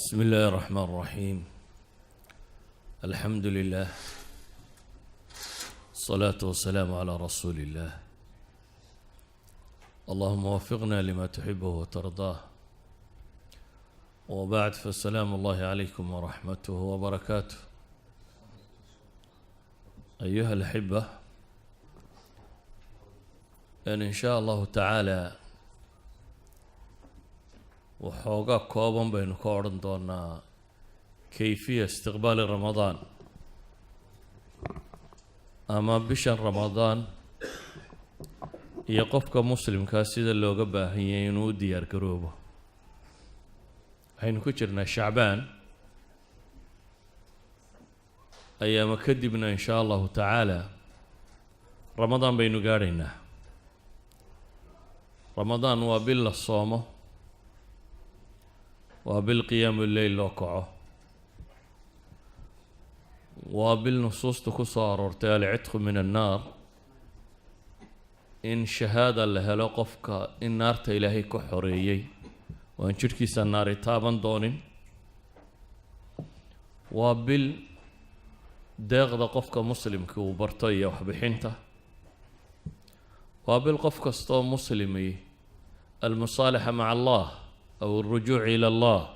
بسم الله الرحمن الرحيم. الحمد لله، الصلاة والسلام على رسول الله. اللهم وفقنا لما تحبه وترضاه، وبعد، فالسلام الله عليكم ورحمته وبركاته. أيها الأحبة، إن شاء الله تعالى وحوغا كوبان بين كورن دونا كيفية استقبال رمضان، أما بشهر رمضان يقفك مسلم كاسيدا لوغا باهيين وديار كروبه. حين كجرنا شعبان أيام كدبنا إن شاء الله تعالى رمضان بين قارنا. رمضان وابل الصومه وبالقيام الليل لوكعه وبالنصوص تكسر ارتال عتق من النار. إن شهادة لها لقفك إن نار إلهي كحريي وإن شركيس النار تابا دونين وبال داغ قفك مسلم كو برطية وحبحنته وبالقفك استو مسلمي المصالحة مع الله أو الرجوع إلى الله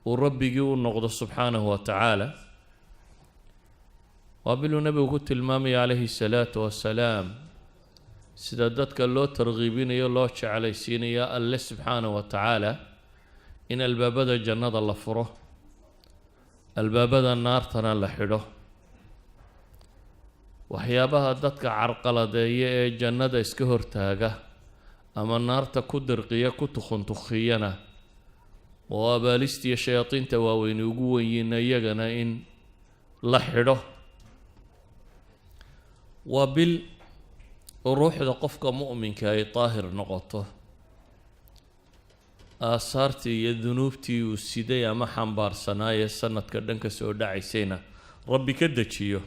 وربي النقض سبحانه وتعالى. وابل النبي قلت المامي عليه الصلاة والسلام سدادتك اللو ترغيبين يلو علي سيني يا الله سبحانه وتعالى إن الباب دا جنة الله فره، الباب دا النار تنا لحده، وحيابها دتك عرقلة دي جنة دا اسكهر تاقه أما النار تكدر قيا كتخن تخينا وابالستي الشياطين تواوين وقوين يغنا إن لحده. وبالروح ذا قفك مؤمن كاي طاهر نقطه آثارتي يذنوبتي والسيدية ما حنبار سنايا سنة كردنك سوداعي سينا ربي كدتشيو.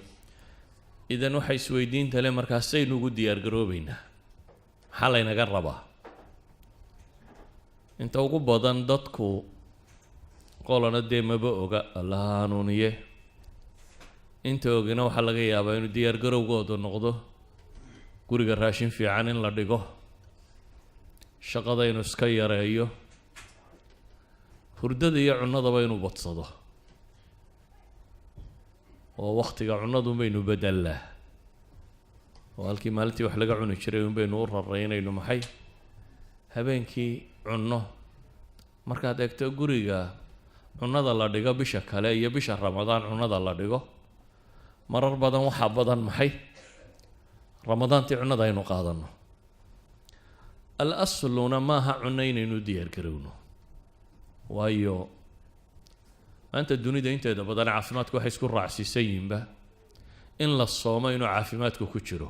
إذا نوحي سويدين تلي مركاسين وقودي أرقروبينا حالينا قربا. انت ugu badan dadku qolana dee maba oga allah hanuuniye, inta ogina waxaa laga yaabaa inuu diyaar garowgoodu noqdo guriga raashin fiican in la dhigo, shaqada inuu iska yareeyo, hurdada iyo cunadaba inuu badsado, oo waqtiga cunadu baynu bedelaa, oo halkii maalintii wax laga cuni jiray baynu u raraynayno maxay habeenkii cunno. markaad eegto guriga cunada la dhigo bisha kale iyo bisha ramadaan cunada la dhigo marar badan waxaa badan maxay ramadaantii cunada aynu qaadano. al-asluna maaha cunno inaynu diyaar garowno, waayo maanta dunida inteeda badan caafimaadku waxay isku raacsiisan yihiinba in la soomo inuu caafimaadku ku jiro,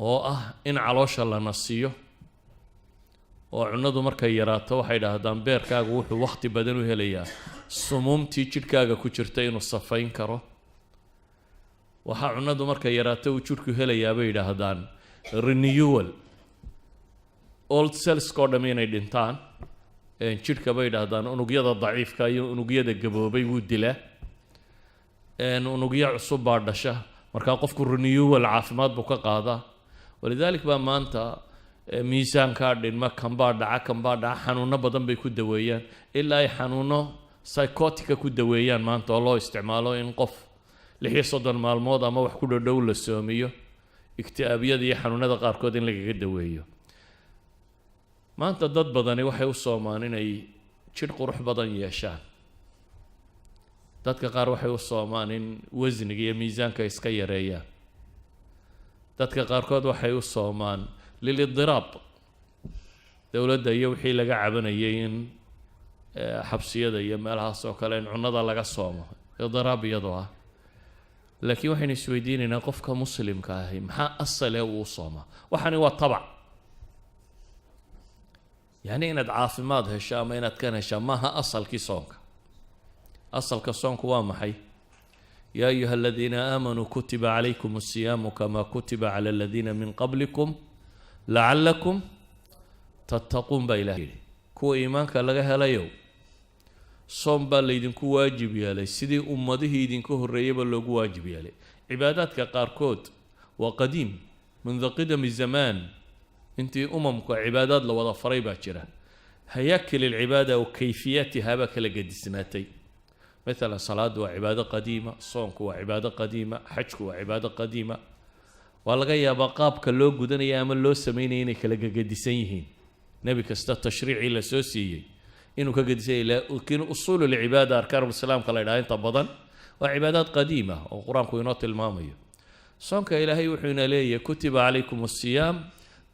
oo ah in caloosha la nasiyo, oo cunadu markay yaraato waxay dhahdaan beerkaagu wuxuu waqti badan u helayaa sumuumtii jidhkaaga ku jirta inuu safayn karo. waxaa cunadu markay yaraato uu jidhku helayaa bay yidhaahdaan renewal, old cellskoo dham inay dhintaan. jidhka bay yidhaahdaan unugyada daciifka iyo unugyada gaboobay wuu dilaa, unugyo cusub baa dhasha, markaa qofku renewal caafimaad buu ka qaadaa. walidaalik baa maanta miisaankaa dhinma, kanbaa dhaca xanuuno badan bay ku daweeyaan, ilaa ay xanuuno psychotica ku daweeyaan maanta oo loo isticmaalo in qof 36 maalmood ama wax ku dhodhow la soomiyo ikti'aabiyada iyo xanuunada qaarkood in lagaga daweeyo. maanta dad badani waxay u soomaan inay jidh qurux badan yeeshaan, dadka qaar waxay u soomaan in wasniga iyo miisaanka iska yareeyaan, dadka qaarkood waxay u soomaan lilidiraab, dowladda iyo wixii laga cabanayay in xabsiyada iyo meelahaas oo kale in cunada laga soomo idiraab iyadoo ah. laakiin waxaynu isweydiinaynaa qofka muslimka ahi maxaa asale uu soomaa? waxani waa tabac, yani inaad caafimaad hesho ama inaad kan heshaa maaha asalkii soonka. asalka soonku waa maxay? yaa ayuha aladiina aamanuu kutiba calaykum asiyaamu kama kutiba cala aladiina min qablikum lacalakum tattaquun baa ilaah yidhi. kuwa iimaanka laga helayow soom baa laydinku waajib yeelay sidii ummadihii idinka horreeyaba loogu waajib yeelay cibaadaadka qaarkood waa qadiim mundu qidami zamaan intii umamku cibaadaad la wada faray baa jira hayaakil alcibaada wa kayfiyatiha baa kala gedisnaatay مثلا صلاة وعبادة قديمة صومك وعبادة قديمة حجك وعبادة قديمة والغا يا بقاب كلو غدن يا من لو سمينين كلا قديسين نبي كستا تشريع الى سوسي انه كقديسين لا لكن اصول العباده اركان الاسلام قال لا انت بدن وعبادات قديمه وقران كوينات الماميه صومك الهي وحنا لي كتب عليكم الصيام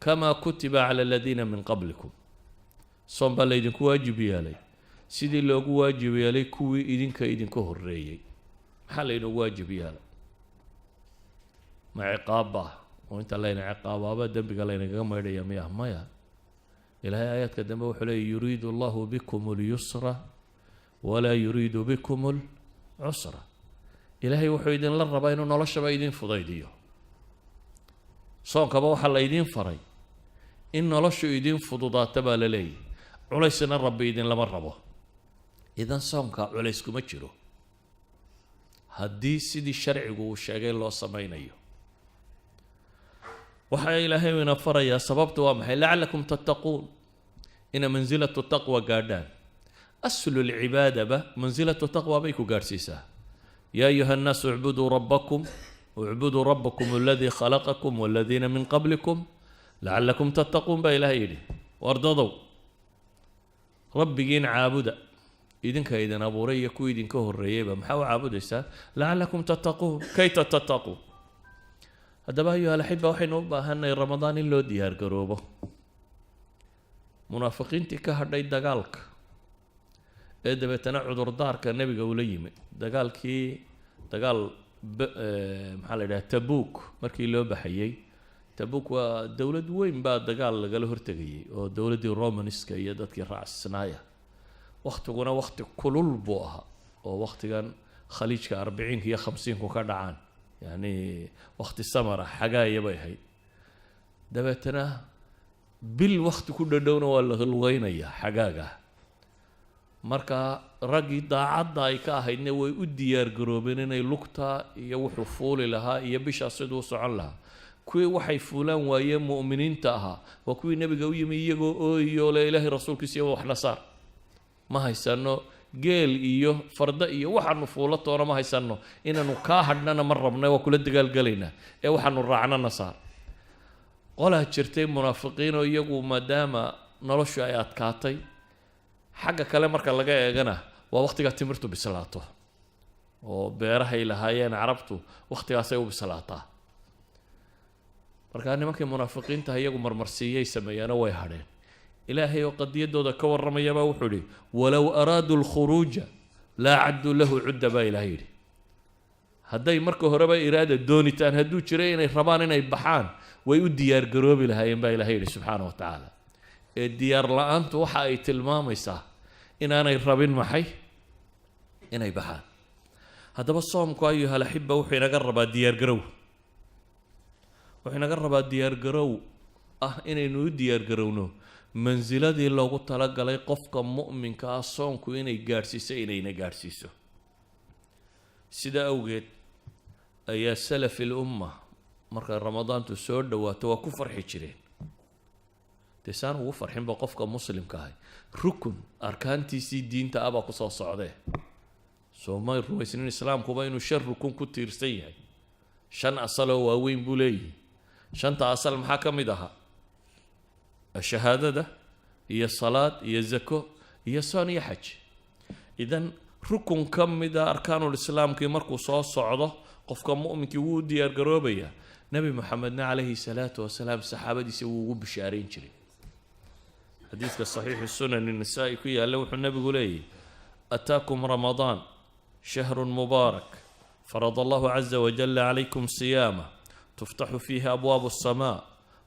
كما كتب على الذين من قبلكم صوم بليدك واجب يالي sidii loogu waajib yeelay kuwii idinka horreeyay maxaa laynoogu waajib yeelay ma ciqaaba oo inta layna ciqaabaaba dembiga laynaga maydhaya miya maya ilaahay aayadka dambe wuxuu leeyahy yuriidu allahu bikum alyusra walaa yuriidu bikum alcusra ilaahay wuxuu idinla rabaa inuu noloshaba idin fudaydiyo soonkaba waxaa laydin faray in noloshu idin fududaata baa la leeyahy culaysna rabbi idinlama rabo idan soonka culays kuma jiro haddii sidii sharcigu uu sheegay loo samaynayo waxaa ilaahay ina farayaa sababtu waa maxay lacalakum tattaquun ina mansilatu taqwa gaadhaan aslu lcibaadaba mansilatu taqwa bay ku gaadhsiisaa yaa ayuha annaasu icbuduu rabbakum aladii khalaqakum waladiina min qablikum lacalakum tattaquun baa ilaahay yidhi wardadow rabbigiin caabuda idinka idin abuuray iyo kuwii idinka horreeyayba maxaa u caabudaysaa lacalakum tattaquun kayta tattaquun haddaba ayuha alaxiba waxaynu u baahanay ramadaan in loo diyaar garoobo munaafiqiintii ka hadhay dagaalka ee dabeetana cudurdaarka nebiga ula yimid dagaal maxaa la yidhaha tabuuk markii loo baxayey tabuuk waa dowlad weyn baa dagaal lagala hortegayay oo dowladdii romanska iyo dadkii raacsanaaya waktiguna wakti kulul buu ahaa oo waktigan khaliijka 40 iyo 50 ka dhacaan yani wakti samara xagaaya bay ahayd dabeetana bil wakti ku dhadhowna waa la lugeynaya xagaaga marka ragii daacadda ay ka ahaydna way u diyaar garoobeen inay lugta iyo wuxuu fuuli lahaa iyo bisha siduu socon lahaa kuwii waxay fuulaan waayeen mu'miniinta ahaa waa kuwii nebiga u yimi iyagoo ooyo le ilaahay rasuulkiisa iyo wax nasaar ma haysano geel iyo farda iyo waxaanu fuulo toona ma haysano inaanu kaa hadhnana ma rabnay waa kula dagaalgalaynaa ee waxaanu raacna nasaar qolaa jirtay munaafiqiin oo iyagu maadaama noloshu ay adkaatay xagga kale marka laga eegana waa waqtiga timirtu bislaato oo beerahay lahaayeen carabtu waqtigaasay u bislaataa marka nimankii munaafiqiinta iyagu marmarsiiyay sameeyana way hadheen ilaahay oo qadiyadooda ka warramayaba wuxuu yidhi walow araadu alkhuruuja laa cadduu lahu cudda baa ilaahay yidhi hadday marka horeba iraada doonitaan hadduu jiray inay rabaan inay baxaan way u diyaar garoobi lahaayeen baa ilaahay yidhi subxaana wa tacaala ee diyaar la-aantu waxa ay tilmaamaysaa inaanay rabin maxay inay baxaan haddaba soomku ayuha alaxiba wuxuu inaga rabaa diyaargarow wuxuu inaga rabaa diyaargarow ah inaynu u diyaargarowno mansiladii loogu talagalay qofka mu'minka ah soonku inay gaadhsiiso inayna gaadhsiiso sida awgeed ayaa salaf ilumma marka ramadaantu soo dhawaato waa ku farxi jireen dee saan ugu farxinba qofka muslimka ahay rukun arkaantiisii diinta ah baa kusoo socdee soomay rumaysnin islaamkuba inuu 5 rukun ku tiirsan yahay 5 asaloo waaweyn buu leeyahay 5 asal maxaa ka mid ahaa shahaadada iyo salaad iyo zako iyo soon iyo xaj idan rukun ka mid ah arkaanul islaamkii markuu soo socdo qofka mu'minkii wuu diyaar garoobaya nabi maxamedna calayhi salaatu wasalaam saxaabadiisa wuu ugu bishaareyn jiray xadiiska saxiixu sunan النسائي ku yaalla wuxuu nabigu leeyahay ataakum ramadaan shahrun mubaarak farada allahu caza wajalla calaykum siyaama tuftaxu fiihi abwaabu الsamaa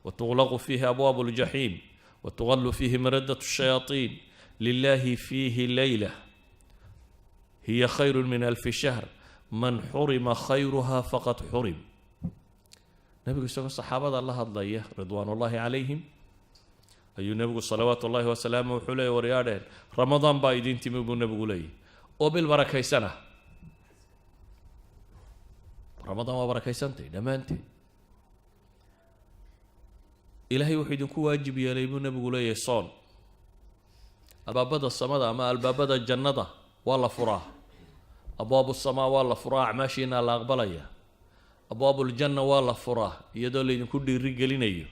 وتغلق فيه أبواب الجحيم وتغل فيه مردة الشياطين لله فيه ليلة هي خير من 1000 شهر من حرم خيرها فقد حرم نبي صلى الصحابة الله الضيّة رضوان الله عليهم ayuu nebigu salawaatu ullaahi wasalaamu wuxuu leeyay waryaadheen ramadaan baa idin timi buu nebigu leeyay oo bil barakaysana ramadaan waa barakaysantay dhammaanteed ilaahay wuxuu idinku waajib yeelay buu nebigu leeyahay soon albaabada samada ama albaabada jannada waa la furaa abwaabu samaa waa la furaa acmaashiina la aqbalaya abwaabuljanna waa la furaa iyadoo laydinku dhiiri gelinayo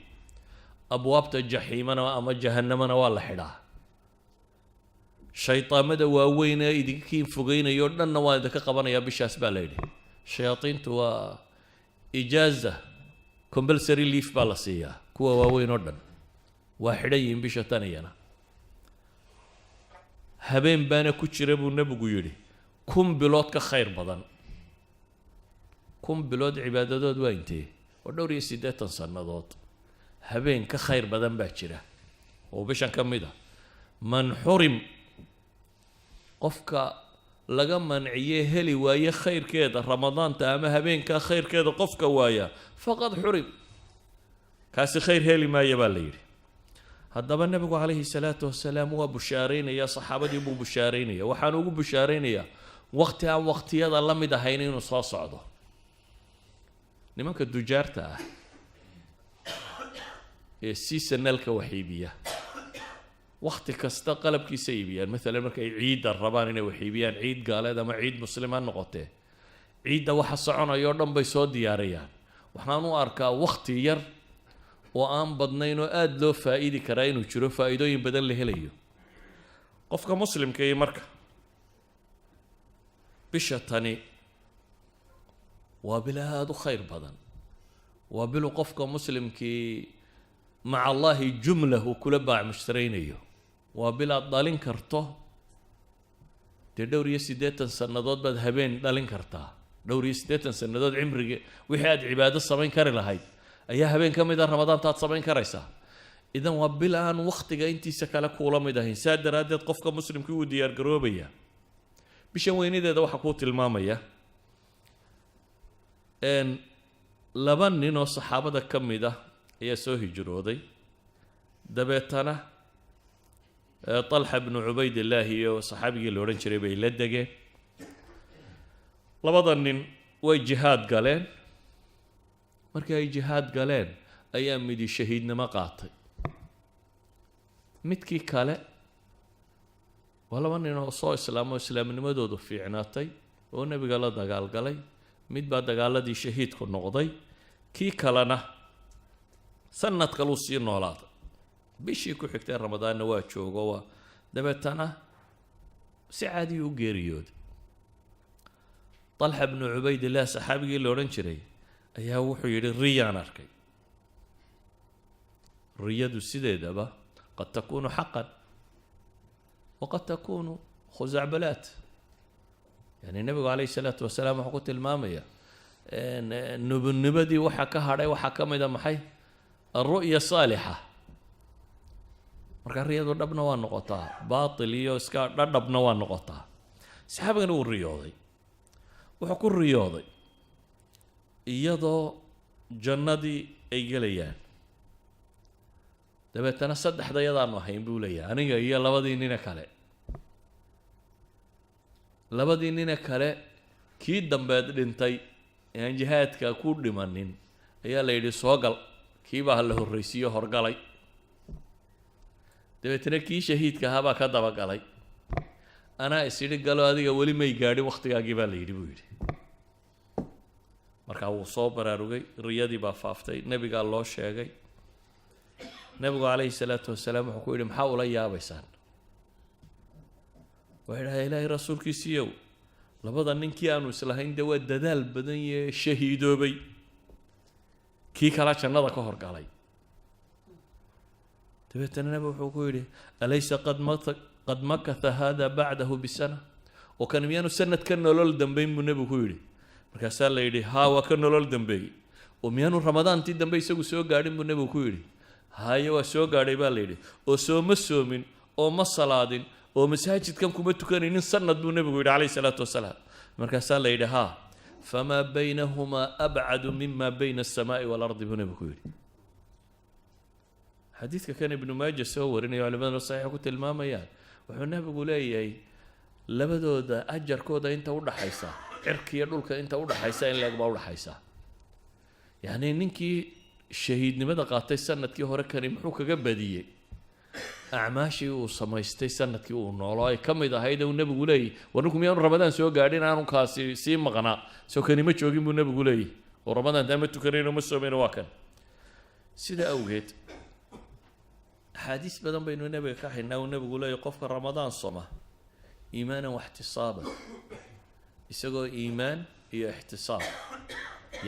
abwaabta jaxiimana ama jahannamana waa la xidhaa shaydaamada waaweyn ee idinkiin fogeynayo dhanna waa idinka qabanayaa bishaas baa la yidhi shayaadiintu waa ijaaza compulsory leave baa la siiyaa kuwa waaweyn oo dhan waa xidhan yihiin bisha tan iyana habeen baana ku jira buu nebigu yidhi 1000 bilood ka khayr badan 1000 bilood cibaadadood waa intee oo 280 sannadood habeen ka khayr badan baa jira oo bishan ka mid ah man xurim qofka laga manciyey heli waaye khayrkeeda ramadaanta ama habeenka khayrkeeda qofka waaya faqad xurim kaasi khayr heli maaya baa la yidhi haddaba nebigu calayhi salaatu wasalaam waa bushaaraynaya saxaabadii buu bushaaraynaya waxaan ugu bushaaraynayaa waqti aan waqtiyada la mid ahayn inuu soo socdo nimanka dujaarta ah ee seasonalka wax iibiya waqti kasta qalabkiisa iibiyaan maalan markay ciidda rabaan inay wax iibiyaan ciid gaaleed ama ciid muslim ha noqotee ciidda waxa soconaya oo dhan bay soo diyaariyaan waxaan u arkaa waqti yar oo aan badnayn oo aada loo faa'iidi karaa inuu jiro faa'iidooyin badan la helayo qofka muslimka iyo marka bisha tani waa bil aada u khayr badan waa bilu qofka muslimkii maca allaahi jumlah uu kula baac mushtaraynayo waa bil aad dhalin karto dee 280 sannadood baad habeen dhalin kartaa 280 sannadood cimriga wixii aad cibaado samayn kari lahayd ayaa habeen ka mid ah ramadaanta aad samayn karaysaa idan waa bil aan waqtiga intiisa kale kuula mid ahayn saa daraaddeed qofka muslimkii wuu diyaar garoobaya bishan weynadeeda waxaa kuu tilmaamaya laba nin oo saxaabada ka mid ah ayaa soo hijrooday dabeetana طلحة بن عبيد الله وصحابي اللي ورن شري بي لدقه لبضا نين way jihaad galeen markii ay jihaad galeen ayaa midi shahiidnimo qaatay midkii kale waa laba nin oo soo islaamo islaamnimadoodu fiicnaatay oo nabiga la dagaalgalay mid baa dagaaladii shahiidku noqday kii kalena sanad kaluu sii noolaaday bishii ku xigtay ramadaanna waa joogo waa dabeetana si caadi u geeriyooday طلحة بن عبيد الله صحابي اللي ورن شري أيها وحي الريان أركي الرياد السديدة با قد تكون حقا وقد تكون خزعبلات يعني النبي عليه الصلاة والسلام حقوت المامية النبدي وحكا هاري وحكا ميدا محي الرؤية صالحة marka riyadu dhabna waa noqotaa baatil iyo iska dhabna waa noqotaa saxaabigana uu riyooday wuxuu ku riyooday iyadoo jannadii ay gelayaan dabeetana saddexda yadaanu ahayn buu leeyahay aniga iyo labadii nina kale kii dambeed dhintay aan jihaadka ku dhimanin ayaa la yidhi soo gal kii baa la horreysiiyo horgalay dabeetana kii shahiidka ahaa baa ka dabagalay anaa isidhi galo adiga weli may gaadhin wakhtigaagii baa la yidhi buu yidhi markaa wuu soo baraarugay riyadii baa faaftay nebigaa loo sheegay nebigu calayhi salaatu wasalaam wuxuu ku yidhi maxaa ula yaabaysaan waxay dhahay ilaahay rasuulkiisiiyow labada ninkii aanu islahayn dee waa dadaal badan yee shahiidoobay kii kala jannada ka horgalay dabeetana nebi wuxuu ku yidhi alaysa qad makatha hada bacdahu bisana oo kan miyaanu sanad ka nolol dambayn buu nebigu ku yidhi markaasaa la yidhi haa waa ka nolol dambeeyey oo miyaanu ramadaantii dambe isagu soo gaadhin buu nebigu ku yidhi haye waa soo gaadhay baa la yidhi oo sooma soomin oo ma salaadin oo masaajidkan kuma tukanaynin sanad buu nebigu yidhi calayhi salaatu wasalaam markaasaa la yidhi haa famaa baynahumaa abcadu mima bayna alsamaa'i waalardi buu nebigu ku yidhi xadiidka kan ibnu maaja soo warinayo culimaduna saxiixa ku tilmaamayaan wuxuu nabigu leeyahay labadooda ajarkooda inta u dhaxaysa cirkiiyo dhulka inta u dhaxaysa in leeg baa u dhaxaysa yacni ninkii shahiidnimada qaatay sanadkii hore kani muxuu kaga badiyey acmaashii uu samaystay sanadkii uu noolo ay ka mid ahayd uu nebigu leeyahy war ninku miyaanu ramadaan soo gaadhin aanu kaasi sii maqnaa soo kani ma joogin buu nebigu leeyahy oo ramadaan taa ma tukanayno ma soomayno waa kan sida awgeed axaadiis badan baynu nebiga ka haynaa uu nebigu leeyahy qofka ramadaan soma iimaanan waxtisaaban isagoo iimaan iyo ixtisaab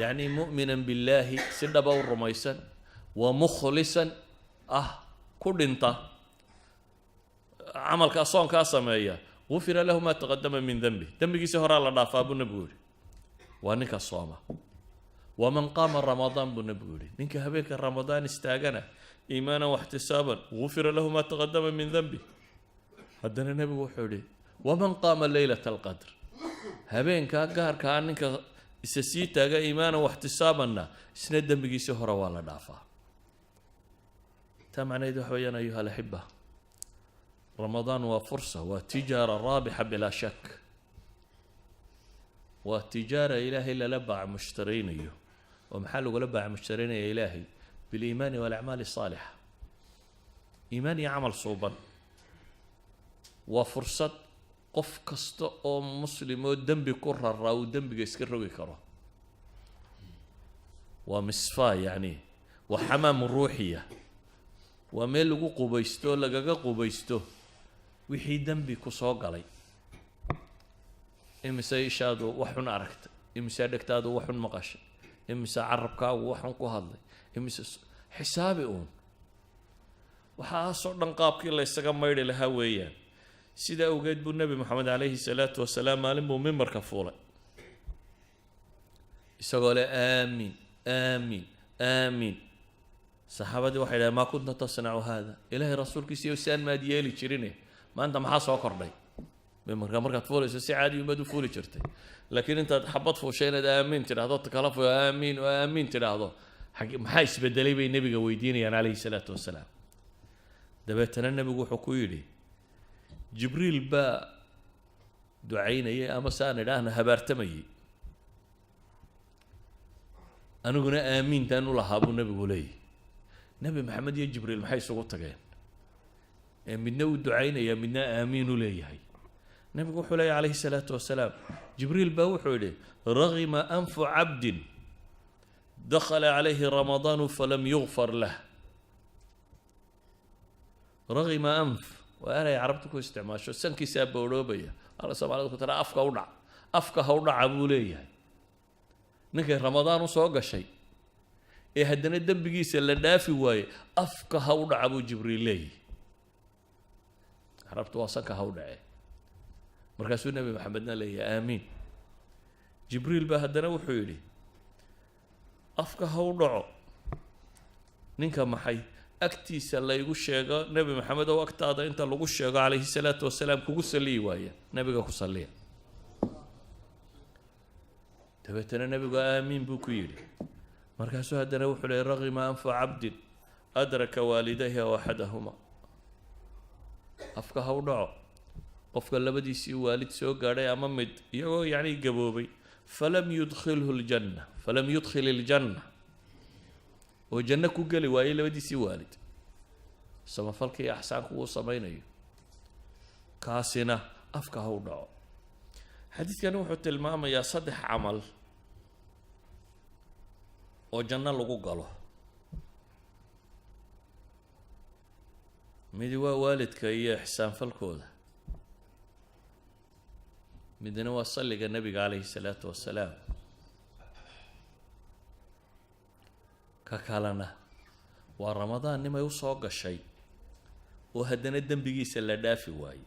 yacni mu'minan billaahi si dhaba u rumaysan wa mukhlisan ku dhinta camalkaa soonkaa sameeya gufira lahu maa taqadama min dembi dembigiisa horaa la dhaafaa buu nebigu yihi waa ninka sooma waman qaama ramadaan buu nebigu yihi ninka habeenka ramadaan istaagana iimaanan waxtisaaban gufira lahu maa taqadama min dembi haddana nebigu wuxuu yihi waman qaama leylata alqadr habeenkaa gaarkaa ninka isa sii taaga iimaanan waxtisaabanna isna dembigiisii hore waa la dhaafaa taa macnaheed waxa weeyaan ayuha alaxiba ramadaan waa fursa waa tijaara raabixa bilaa shak waa tijaara ilaahay lala baac mushtaraynayo oo maxaa lagula baac mushtaraynaya ilaahay biliimaani walacmaali saalixa iimaan iyo camal suuban waa fursad qof kasta oo muslim oo dembi ku raraa uu dembiga iska rogi karo waa misfaa yacni waa xamaam ruuxiya waa meel lagu qubaysto lagaga qubaysto wixii dembi ku soo galay imise ishaadu wax xun aragtay imise dhegtaadu wax xun maqashay imise carabkaagu wax xun ku hadlay imise xisaabi uun waxaasoo dhan qaabkii la ysaga maydhi lahaa weeyaan sida awgeed buu nebi moxamed calayhi salaatu wasalaam maalin buu mimbarka fuulay isagoo leh aamiin aamiin aamiin saxaabadii waxay dhahen maa kunta tasnacu haada ilaahay rasuulkiisiiyo saan maad yeeli jirine maanta maxaa soo kordhay mimbarka markaad fuulayso si caadi umaad u fuuli jirtay laakiin intaad xabad fuushay inaad aamiin tidhahdo kala fuyo aamiin oo aamiin tidhaahdo maxaa isbedelay bay nebiga weydiinayaan calayhi salaatu wasalaam dabeetana nebigu wuxuu ku yidhi jibriil baa ducaynayay ama saan idhaahna habaartamayay aniguna aamiintaan u lahaa buu nebigu leeyahy nebi maxamed iyo jibriil maxay isugu tageen ee midna uu ducaynaya midna aamiin u leeyahay nebigu wuxuu leeyahy calayhi salaatu wasalaam jibriil baa wuxuu yidhi ragima anfu cabdin dakhala calayhi ramadaanu falam yugfar lah ragima anf waa eray carabta ku isticmaasho sankiisaa bowdhoobaya ala soomaalida ku tara afka u dhac afka ha u dhaca buu leeyahay ninkay ramadaan u soo gashay ee haddana dembigiisa la dhaafi waaye afka ha u dhaca buu jibriil leeyahy carabtu waa sanka ha u dhace markaasuu nebi maxamedna leeyahay aamiin jibriil baa haddana wuxuu yidhi afka ha u dhaco ninka maxay agtiisa laygu sheego nebi maxamed oo agtaada inta lagu sheego calayhi salaatu wasalaam kugu saliyi waaya nebiga ku saliya dabeetana nebigu aamiin buu ku yidhi markaasuu haddana wuxuu leeyay ragima anfu cabdin adraka waalidayhi aw axadahuma afka ha u dhaco qofka labadiisii waalid soo gaadhay ama mid iyagoo yacni gaboobay falam yudkhil iljanna oo janno ku geli waayey labadiisii waalid samafalka iyo axsaanku uu samaynayo kaasina afka ha u dhaco xadiidkani wuxuu tilmaamayaa 3 camal oo janno lagu galo midi waa waalidka iyo ixsaanfalkooda midna waa salliga nebiga calayhi salaatu wasalaam ka kalena waa ramadaan nimay u soo gashay oo haddana dembigiisa la dhaafi waayey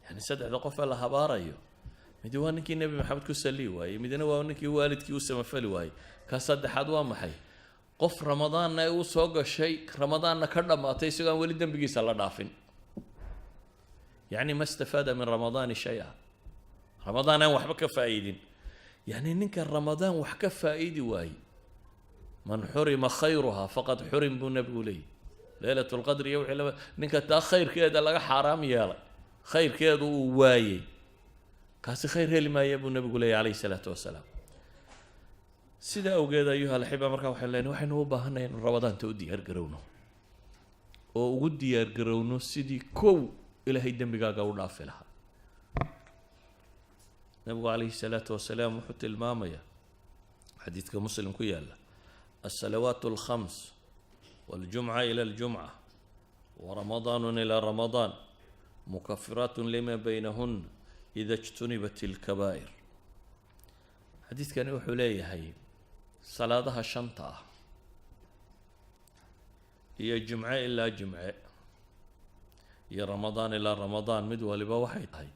yani 3 qof ee la habaarayo midi waa ninkii nebi maxamed ku salli waayey midna waa ninkii waalidkii u samafali waayey ka saddexaad waa maxay qof ramadaanna ay u soo gashay ramadaanna ka dhammaatay isagoo aan weli dembigiisa la dhaafin yacni ma istafaada min ramadaani shay-a ramadaan aan waxba ka faa'iidin yacni ninka ramadaan wax ka faa'idi waayey man xurima khayruhaa faqad xurim buu nebigu leeyahy leylatulqadri iyo wixii ninka taa khayrkeeda laga xaaraam yeelay khayrkeedu uu waayey kaasi khayr heli maaya buu nabigu leeyahy calayhi salaatu wasalaam sidaa awgeed ayuha alxiba markaa waxay leeyihin waxaynu u baahannahay in ramadaanta u diyaargarowno oo ugu diyaargarowno sidii kow ilaahay dembigaaga u dhaafi lahaa nabigu calayhi salaatu wasalaam wuxuu tilmaamayaa xadiidka muslim ku yaalla الصلوات الخمس والجمعة إلى الجمعة ورمضان إلى رمضان مكفرات لما بينهن إذا اجتنبت الكبائر حديث كان يوحي هي صلاتها شنطة هي جمعة إلا جمعة هي رمضان إلى رمضان مدوى لبوحيد هي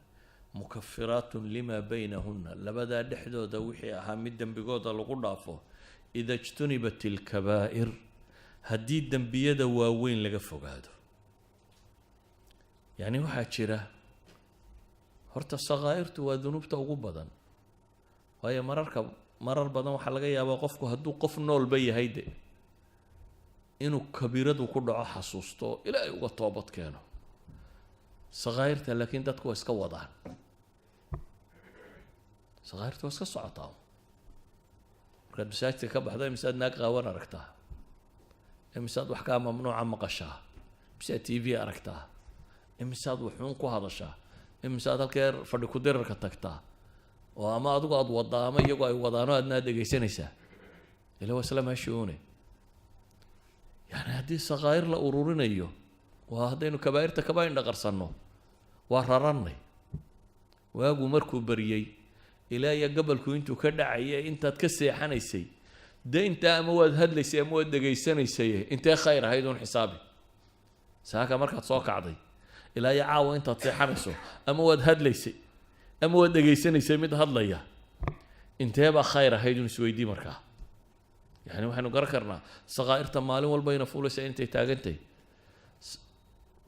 مكفرات لما بينهن لبدا دحدو دوحي أهامي بقودة لقضافه إذا اجتنبت الكبائر هدي الدنبية واوين لقى فوق هذا يعني واحد شيره هرت الصغائر وذنوب توقبضا وهي مرر بدن waxa laga yaabaa qofku haduu qof nool bay hayde inuu kabiiradu ku dhaco xasuusto ilaahay uga toobad keeno صغائرta laakiin dadku waa iska wadaan صغائرta waa iska socotaa markaad masaajidka ka baxdo misaad naag qaawan aragtaa misaad wax kaa mamnuuca maqashaa misaad TV aragtaa misaad wuxuun ku hadashaa misaad halkeer fadhi ku dirarka tagtaa oo ama adigu aad wadaa ama iyagu ay wadaano aadna dhegaysanaysaa ila wasalama shuune yani haddii saqaayir la ururinayo waa haddaynu kabaa'irta kaba indha qarsanno waa rarannay waagu markuu bariyey ilaa iyo gabalku intuu ka dhacaya intaad ka seexanaysay dee intaa ama waad hadlaysay ama waad dhegaysanaysay intee khayr ahayd uun xisaabi saaka markaad soo kacday ilaa iyo caawa intaad seexanayso ama waad hadlaysay ama waad dhegaysanaysay mid hadlaya intee baa khayr ahayd uun isweydii markaa yani waxaynu garan karnaa saqaa'irta maalin walbayna fuulaysa intay taagantay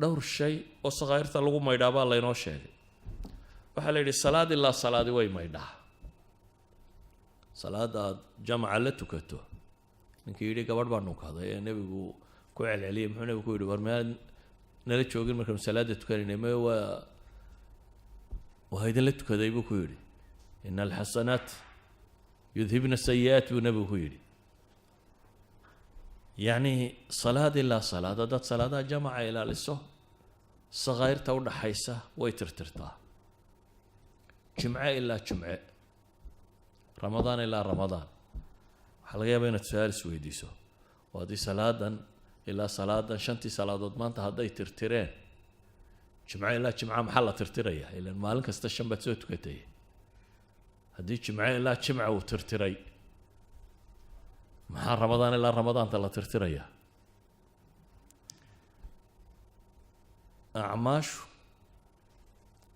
dhowr shay oo saqaa'irta lagu maydhaa baa laynoo sheegay waxaa la yidhi salaad ilaa salaadi way maydhaa salaada aad jamaca la tukato ninkii yidhi gabadh baa nunkaday ee nebigu ku celceliyey muxuu nebigu ku yidhi war maad nala joogin markaanu salaada tukanaynay me waa idinla tukaday buu ku yidhi ina alxasanaat yudhibna sayi'aat buu nebigu ku yidhi yacni salaad ilaa salaad haddaad salaadaha jamaca ilaaliso saqaa'irta u dhaxaysa way tirtirtaa jimce ilaa jimce ramadaan ilaa ramadaan waxaa laga yaabaa inaad su-aal isweydiiso oo haddii salaadan ilaa salaadan shantii salaadood maanta hadday tirtireen jimce ilaa jimca maxaa la tirtirayaa ilan maalin kasta shan baad soo tukatay haddii jimce ilaa jimca uu tirtiray maxaa ramadaan ilaa ramadaanta la tirtirayaa acmaashu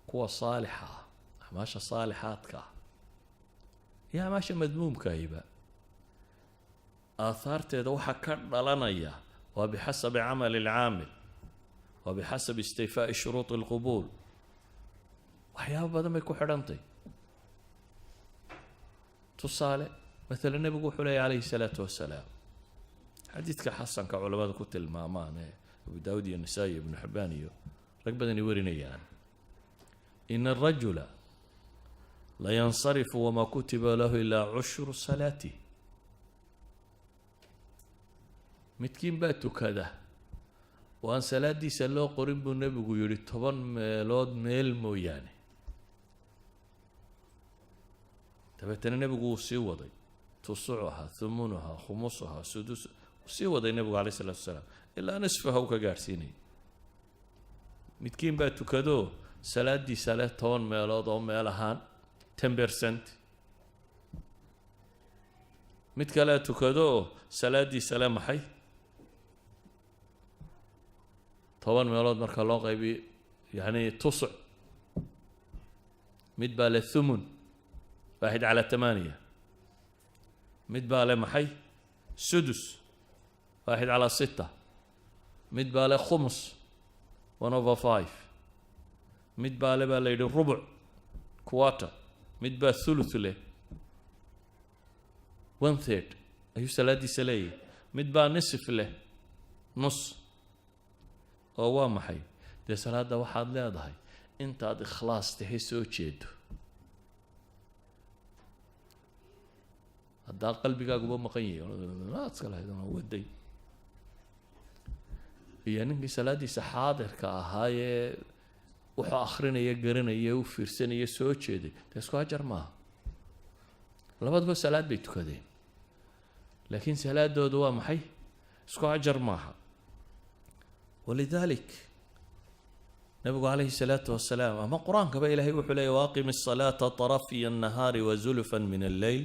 kuwa saalixa ah acmaasha saalixaadka ah iyo acmaasha madmuumkaahiba aahaarteeda waxaa ka dhalanaya waa bixasabi camali alcaamil waa bixasabi istifaa'i shuruudi alqubuul waxyaaba badan bay ku xidhantay tusaale مثلا النبي يقول عليه الصلاة والسلام حديث كحسن كعلماء كتل مامان أبو داود النسائي ابن حباني ركبة يوريني يعني إن الرجل لا ينصرف وما كتب له إلا عشر صلاته متكين باتو كذا وأن صلاة دي سلو قريب النبي يقول طبعا ميلود ميل مو يعني تبتنا النبي يقول سيوضي تصعها ثمنها خمسها سدس سيوضي النبي عليه الصلاة والسلام إلا نصفها وكجارسيني متكين باتو كذا صلاة دي صلاة طبعا ميلود أو ميلهان 10% متكلا تكذا صلاة دي سلام حي طبعا ميلود مركا الله غيبي يعني تصع متبال الثمن 1/8 متبال محي سدس 1/6 متبال خمس 1/5 متبال باليد الربع كوارتر متبال ثلث له 1/3 أيو سلادي سلاي متبال نصف له نص oo waa maxay dee salaada waxaad leedahay intaad ikhlaas tahay soo jeedo haddaa qalbigaaguba maqan yahay iska lahayd waday iyo ninkii salaadiisa xaadirka ahaayee wuxuu akrinaya garanaya u fiirsanaya soo jeeday dee isku ajar maaha labaduba salaad bay tukadeen laakiin salaadoodu waa maxay isku ajar maaha walidalik nabigu calayhi salaatu wasalaam ama qur-aankaba ilaahay wuxuu leeyahy waaqimi الصalaata طarafiya الnahaari wazulfa min alleyl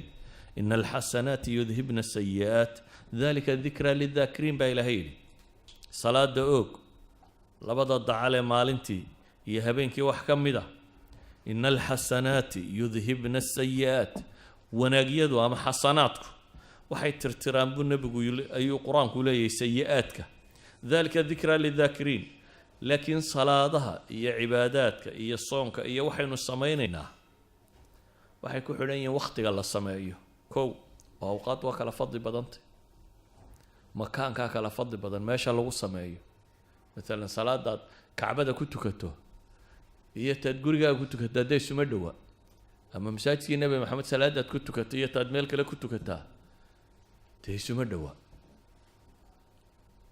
ina alxasanaati yudhibna sayi'aat dalika dikra lidakiriin baa ilaahay yidhi salaada oog labada dacalee maalintii iyo habeenkii wax ka mid a ina alxasanaati yudhibna asayi'aat wanaagyadu ama xasanaadku waxay tirtiraan buu nebigu ayuu qur-aanku leeyahay sayi-aadka dalika dikra lidakiriin laakiin salaadaha iyo cibaadaadka iyo soonka iyo waxaynu samaynaynaa waxay ku xidhan yihiin wakhtiga la sameeyo kow oo awqaad waa kala fadli badantay makaankaa kala fadli badan meesha lagu sameeyo maalan salaadaad kacbada ku tukato iyo taad gurigaaga ku tukato hadday isuma dhowa ama masaajidkii nebi maxamed salaadaad ku tukato iyo taad meel kale ku tukataa dee isuma dhowa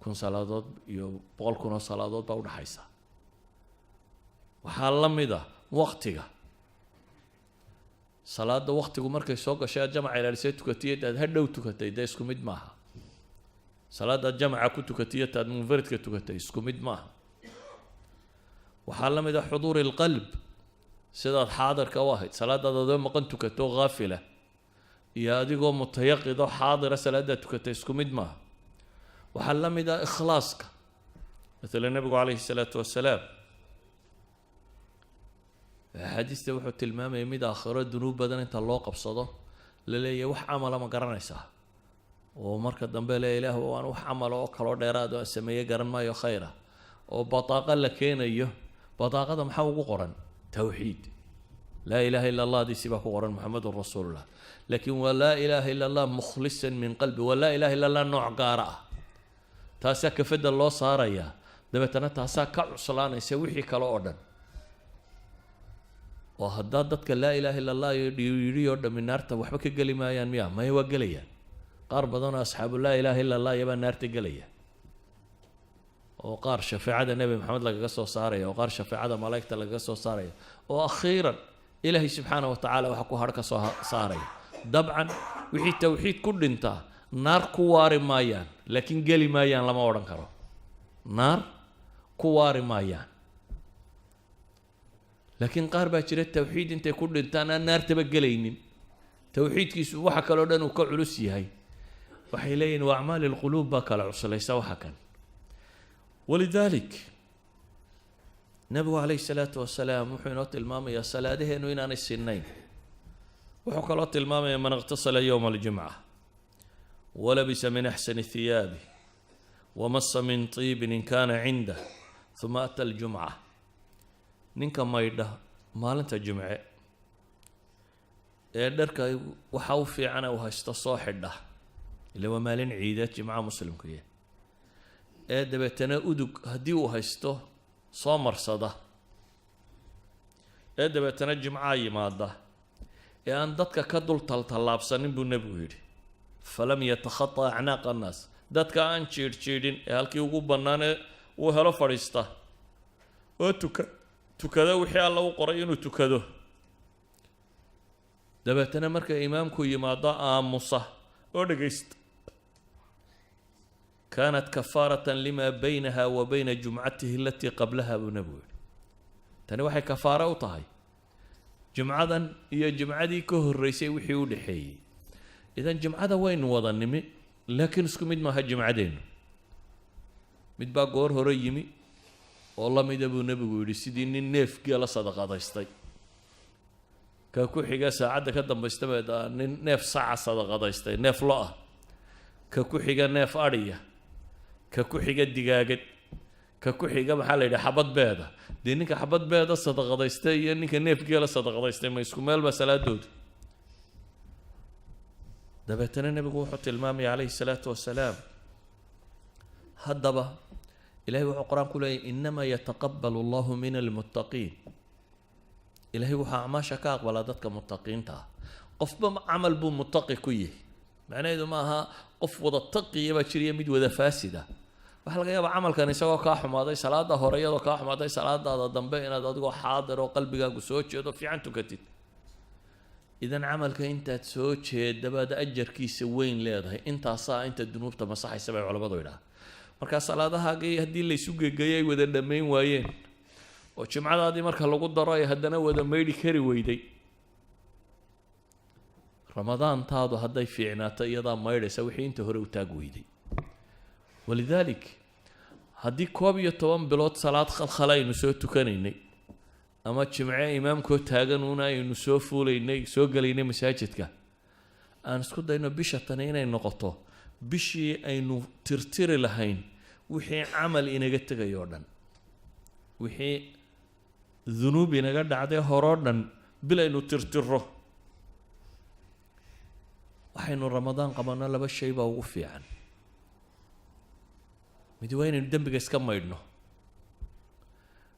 1000 salaadood iyo 100 kun oo salaadood baa udhaxaysa waxaa la mid ah waqtiga salaada waqtigu markay soo gashay aad jamaca ilaalisay tukatay aad hadhow tukatay dee isku mid maaha salaada jamaca ku tukatay aad munfaridka tukatay isku mid maaha waxaa la mid ah xuduuri alqalb sidaad xaadirka u ahayd salaadaad adoo maqan tukato haafila iyo adigoo mutayaqid oo xaadira salaadaad tukatay isku mid maaha waxaa la mid ah ikhlaaska مثلا nabigu calayhi الsalaatu wasalaam axaadiista wuxuu tilmaamayay mid aakhiro dunuub badan inta loo qabsado la leeyahay wax camala ma garanaysaa oo marka dambe le ilaah waan wax camala oo kaloo dheeraad oo sameeye garan maayo khayra oo bataaqa la keenayo bataaqada maxaa ugu qoran tawxiid laa ilaaha ila allah diisi baa ku qoran muxamedun rasuulullah laakiin waa laa ilaaha ila allah mukhlisan min qalbi waa laa ilaaha ila allah nooc gaara ah taasaa kafada loo saarayaa dabeetana taasaa ka cuslaanaysa wixii kale oo dhan oo haddaa dadka laa ilaaha illa allah yidhi oo dhammi naarta waxba ka geli maayaan miya maya waa gelayaan qaar badanoo asxaabu laa ilaaha illa allah yabaa naarta gelaya oo qaar shafeecada nebi maxamed lagaga soo saaraya oo qaar shafeecada malaa'igta lagaga soo saaraya oo akhiiran ilaahay subxaana wa tacaala waxa ku har ka soo saaraya dabcan wixii tawxiid ku dhintaa naar ku waari maayaan laakiin geli maayaan lama odhan karo naar ku waari maayaan laakiin qaar baa jira tawxiid intay ku dhintaan aan naartaba gelaynin tawxiidkiisu waxa kaloo dhan uu ka culus yahay waxay leeyihin waa acmaali lquluub baa kala cuslaysa waxa kan walidalik nabigu calayhi salaatu wasalaam wuxuu inoo tilmaamayaa salaadaheenu inaanay sinnayn wuxuu kaloo tilmaamayaa man iqtasala yowma aljumca walabisa min axsani hiyaabi wamasa min tiibin in kaana cindah uma ata aljumca ninka maydha maalinta jumce ee dharka waxa u fiicana uu haysto soo xidha ila waa maalin ciideed jimcaha muslimku yahay ee dabeetana udug haddii uu haysto soo marsada ee dabeetana jimcaha yimaada ee aan dadka ka dul taltallaabsanin buu nebigu yidhi falam yatakhata acnaaqa annaas dadka aan jiidhjiidhin ee halkii ugu bannaanee uu helo fadhiista oo tukada wixii alla u qoray inuu tukado dabeetana marka imaamku yimaado aamusa oo dhegaysta kaanat kafaaratan lima baynaha wa bayna jumcatihi alatii qablaha buu nebigu yihi tani waxay kafaaro u tahay jumcadan iyo jumcadii ka horreysay wixii u dhexeeyey idan jumcada waynu wada nimi laakiin isku mid maaha jumcadeennu mid baa goor hore yimi oo la mida buu nebigu yidhi sidii nin neef geela sadaqadaystay ka ku xiga saacadda ka dambaystaba nin neef saca sadaqadaystay neef lo ah ka ku xiga neef adhiya ka ku xiga digaagad ka ku xiga maxaa la yidhi xabad beeda dee ninka xabad beeda sadaqadaystay iyo ninka neef geela sadaqadaystay ma isku meel ba salaadoodu dabeetana nebigu wuxuu tilmaamaya calayhi salaatu wasalaam haddaba إلهي وحو قرآن كله إنما يتقبل الله من المتقين إلهي وحو أعماشا كأقبل ذاتك متقين تا قف عمل بو متقي كيه معناه إذا ماها قف وضا التقي يبا شريا ميد وذا فاسدة waxaa laga yaabaa camalkan isagoo kaa xumaaday salaada hore iyadoo kaa xumaaday salaadaada dambe inaad adigoo xaadir oo qalbigaagu soo jeedo fiican tukatid idan camalka intaad soo jeedabaad ajarkiisa weyn leedahay intaasaa inta dunuubta masaxaysa bay culamadu yidhaah markaa salaadahaagii haddii laysu gegeeyay ay wada dhammayn waayeen oo jimcadaadii marka lagu daro ay haddana wada maydhi kari weyday ramadaantaadu hadday fiicnaato iyadaa maydhaysa wixii inta hore u taag weyday ولذلك هدي كوبية طبعا بلوت صلاة خلخلا ينسو تكنيني أما جمعة إمام كو تاغنونا ينسو فوليني سو قليني مساجدك أنا سكوت داينو بيشا تنيني نقطة بيشي أينو ترتيري لهين وحي عمل إنا قتك يوردن وحي ذنوب إنا قد عدي هوردن بلا إنو ترتيره وحينو رمضان قبلنا لبا الشيبة وغفي عنه mid waa inaynu dembiga iska maydhno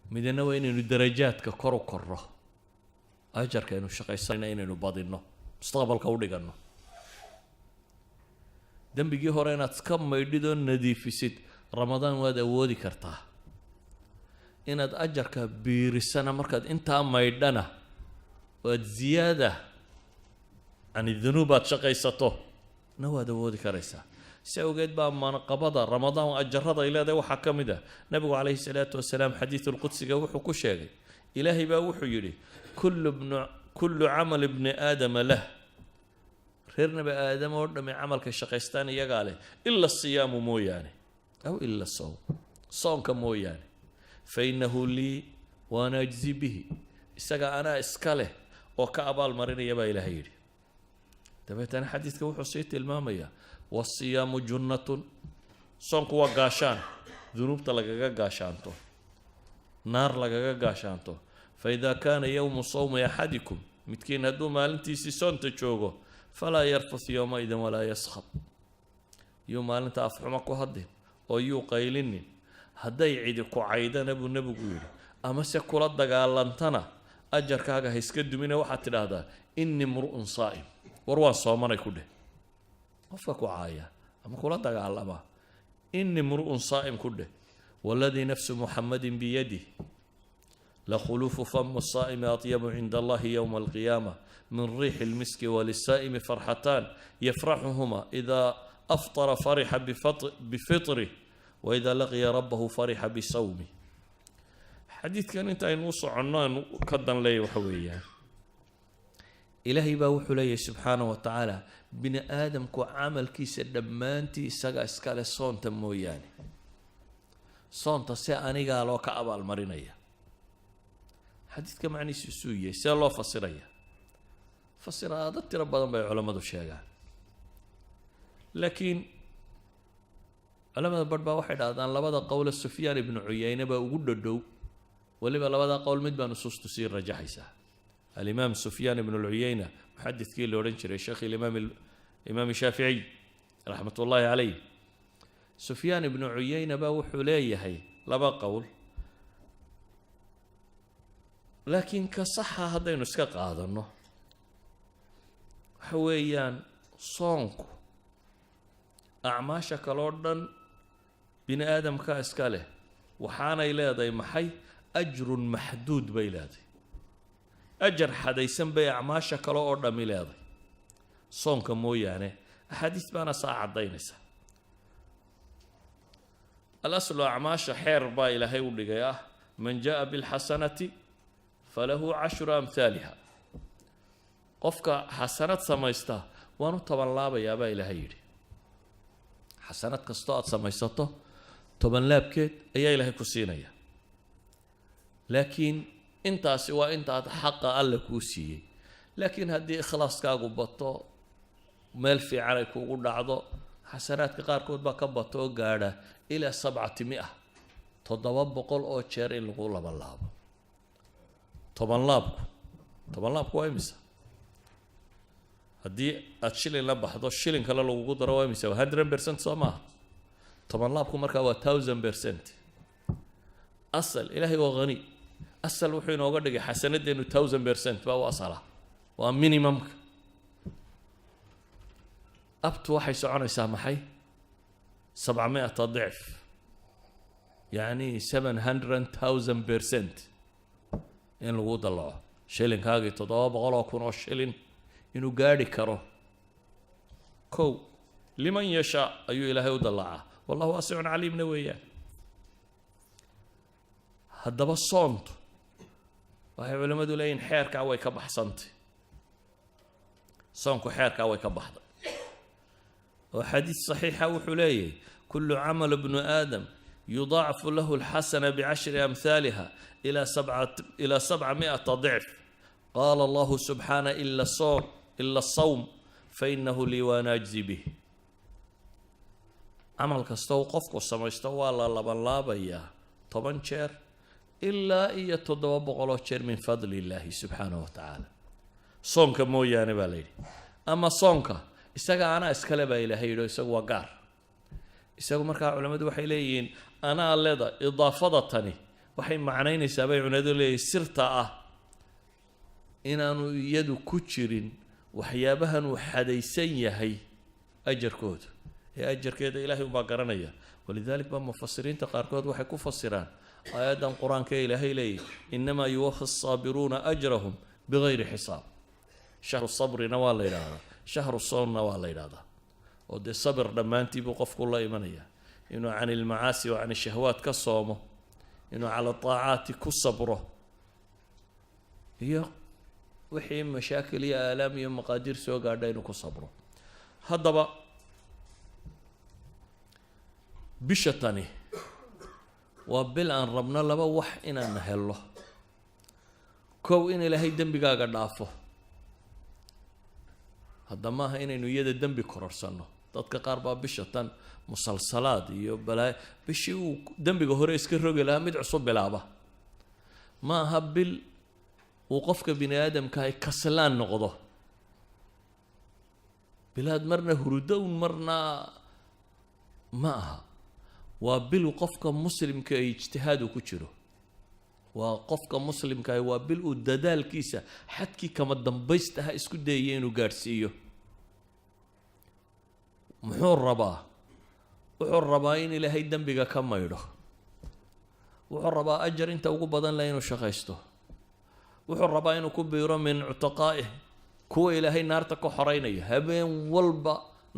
midna waa inaynu darajaadka kor u korro ajarka aynu shaqaysanayna inaynu badinno mustaqbalka u dhiganno dembigii hore inaad iska maydhidoo nadiifisid ramadaan waad awoodi kartaa inaad ajarka biirisana markaad intaa maydhana waad ziyaada ani dunuubaad shaqaysato na waad awoodi karaysaa سأوجد بقى منقبضة رمضان أجرها إلى ذا وحكم ده نبي عليه الصلاة والسلام حديث القدس جوح كشاجي إلهي بقى وحيري كل عمل ابن آدم له خيرنا بقى آدم ورد من عمل كشقيستاني يقاله إلا الصيام مو يعني أو إلا الصوم صوم كمو يعني فإنه لي وأنا أجزي به استجا أنا إسكاله وكأبال مرين يبقى إلهي تبعت أنا حديث جوح وصيت المامية والصيام جنة صنك وقاشان ذنوب تلقى قاشانته نار لقى قاشانته فإذا كان يوم صوم أحدكم متكين هدو مالنتي سيسون تشوغو فلا يرفث يومئذ ولا يسخط يوم مالنت أفحمك وهدين ويو قيلني هدي عيدك عيدا نبو قيل أما سيكول الدقاء لانتنا أجر كاقا هيسكد منه وحتى هذا إني امرؤ صائم وروان صومنا كله قفك وعايا أما كل دقاء إني امرؤ صائم كله والذي نفس محمد بيده لخلوف فم الصائم أطيب عند الله يوم القيامة من ريح المسك وللسائم فرحتان يفرحهما إذا أفطر فرح بفطره وإذا لقي ربه فرح بصومه حديث كان انت ينوص عنان كدا لي وحويا إلهي باوحو لي سبحانه وتعالى بن آدم كو عمل كيس دمانتي ساقا اسكال صونتا موياني صونتا سياني قالوا كأبا المرينية حديث كمعني سوسوية سي الله فصيرية فصير هذا تربى ضمن علماء الشيخ لكن علماء بربا واحد هذا لبدا قول السفيان بن عيينة بوجود الدو ولما لبدا قول مدبا نصوص تسير رجحيسه الإمام سفيان بن العيينة محدث كيل لورنشر الشيخ الإمام الشافعي رحمة الله عليه سفيان بن عيينة باوحو ليه لبا قول لكن كصحة هذا ينسكق هذا إنه حويان صونكو أعماشك الأردن بني آدم كاسكاله وحانا إلى محي أجر محدود بيلادي أجر حدا يسمى أعماشك الأردن ميلادي صونك مو يعني أحاديث بانا ساعة دينسة الأصل أعماش حير با إلى هيولي من جاء بالحسنة فله 10 أمثالها قفك حسنات سميستا وانو طبعا لابا يابا إلى هيري حسنات كستاء سميستا طبعا لابكت أي إلى هيكوسينيا لكن انت سوى انت حق الله كوسي لكن هدي إخلاص كاقو بطو مال في عليك وقول عضو حسنات كقاركود بكبطو قاعدة إلى 700 تضواب بقول أو تشيرين لقول بالله طبعا لابكو ويمسا هدي أتشيلين لبا حدو الشيلين كلا لو قدر ويمسا 100% صماها طبعا لابكو مركا 1000% asal ilaahay waa qani asal wuxuu inooga dhigay xasanadeenu 1000% baa u asala waa minimumka abtu waxay soconaysaa maxay 700 ضعف يعني 700,000% in lagu dalaco shilinkaagii 700,000 oo shilin inuu gaadhi karo kow liman yashaa ayuu ilaahay u dalacaa wallahu waasicun caliimna weeyaan haddaba soontu waxay culimmadu leeyihin xeerkaa way ka baxsantay soonku xeerkaa way ka baxday وحديث صحيح وحليه كل عمل ابن آدم يضاعف له الحسنة ب10 أمثالها إلى 700 ضعف قال الله سبحانه إلا الصوم فإنه لي وأنا أجزي به عمل كستو قفك السما استوى الله بيا طبعا شير إلا إيا تضوى بغلو شير من فضل الله سبحانه وتعالى صونك مو يعني بالي أما صونك isaga ana iskale baa ilaahay yidho isagu waa gaar isagu markaa culimadu waxay leeyihiin anaa leeda idaafadatani waxay macnaynaysaa bay culimadu leeyihiin sirta ah inaanu iyadu ku jirin waxyaabahan uu xadaysan yahay ajarkooda ee ajarkeeda ilaahay ubaa garanaya walidalik baa mufasiriinta qaarkood waxay ku fasiraan aayadan qur-aanka ee ilaahay leeyahy inamaa yuwafa asaabiruuna ajrahum bigayri xisaab shahru sabrina waa la yidhaahdaa شهر الصوم نوال هذا ودي صبر دمانتي بقف كل إيمانية إنه عن المعاصي وعن الشهوات كصومه إنه على الطاعات كصبره هي وحي مشاكل يا آلام يا مقادير سوى قاعدين كصبره هذا بقى بشتاني وبل أن ربنا لبا وح إن نهله كو إن لهي دم بقى قدافه هذا ما هي إنه يد الدم بكررسانه dadka qaar baa bisha tan musalsalaad iyo balaa bishii uu dambiga hore iska rogi lahaa mid cusub bilaaba ma aha bil uu qofka bini aadamka ay kaslaan noqdo bilaad marna hurudo marna ma aha waa bil qofka muslimka ay ijtihaad ku jiro waa qofka muslimka ay waa bil uu dadaalkiisa xadkii kama dambaystaha isku dayay inuu gaarsiiyo muxuu rabaa in ilaahay dambiga ka maydho wuxuu rabaa ajar inta ugu badan la inuu shaqaysto wuxuu rabaa inuu ku biiro min utaqaa'ih kuwa ilaahay naarta ka xoreynaya habeen walba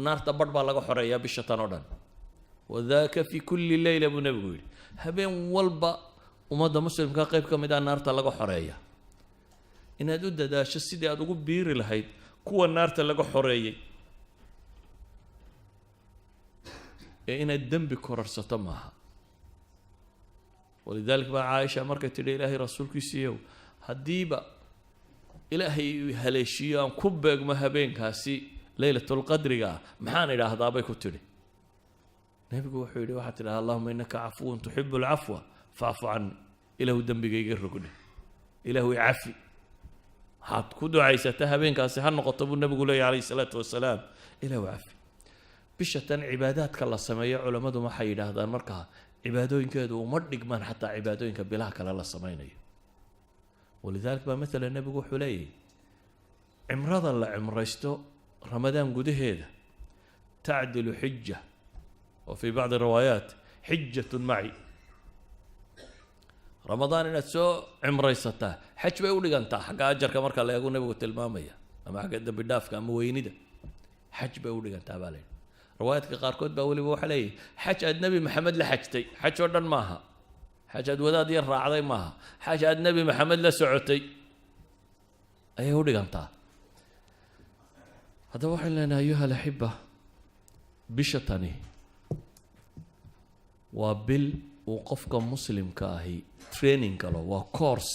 naarta badh baa laga xoreeyaa bisha tan oo dhan wadaaka fi kulli layla buu nabigu yidhi habeen walba ummadda muslimka qayb ka mid ah naarta laga xoreeya inaad u dadaasho sidii aad ugu biiri lahayd kuwa naarta laga xoreeyay inaad dembi kororsato maaha walidaalika baa caaisha markay tidhi ilaahay rasuulkiisiiyow haddiiba ilaahay haleeshiyo aan ku beegmo habeenkaasi laylatulqadriga ah maxaan idhaahdaa bay ku tidhi nabigu wuxuu yidhi waxaad tidhaha allahuma innaka cafuwun tuxibu alcafwa facfu cani ilaahu dembigayga rogdhe ilaahu icafi waxaad ku ducaysata habeenkaasi ha noqoto buu nabigu leeyahy calayhi salaatu wasalaam ilaahu cafi bishatan cibaadaadka la sameeyo culimadu waxay yidhaahdaan markaa cibaadooyinkeedu uma dhigmaan xataa cibaadooyinka bilaha kale la samaynayo walidaalika baa matala nabigu wuxuu leeyahy cimrada la cimraysto ramadaan gudaheeda tacdilu xija wa fii bacdi riwaayaat xijatun maci ramadaan inaad soo cimraysataa xaj bay u dhigantaa xagga ajarka marka la eego nabigu tilmaamaya ama xagga dambi dhaafka ama weynida xaj bay u dhigantaa baa leeyahy riwaayadka qaarkood baa weliba waxaa leeyahy xaj aad nebi maxamed la xajtay xaj oo dhan maaha xaj aad wadaad yar raacday maaha xaj aad nebi maxamed la socotay ayay u dhigantaa haddaba waxaan leenahay ayuha alaxiba bisha tani waa bil uu qofka muslimka ahi training galo waa course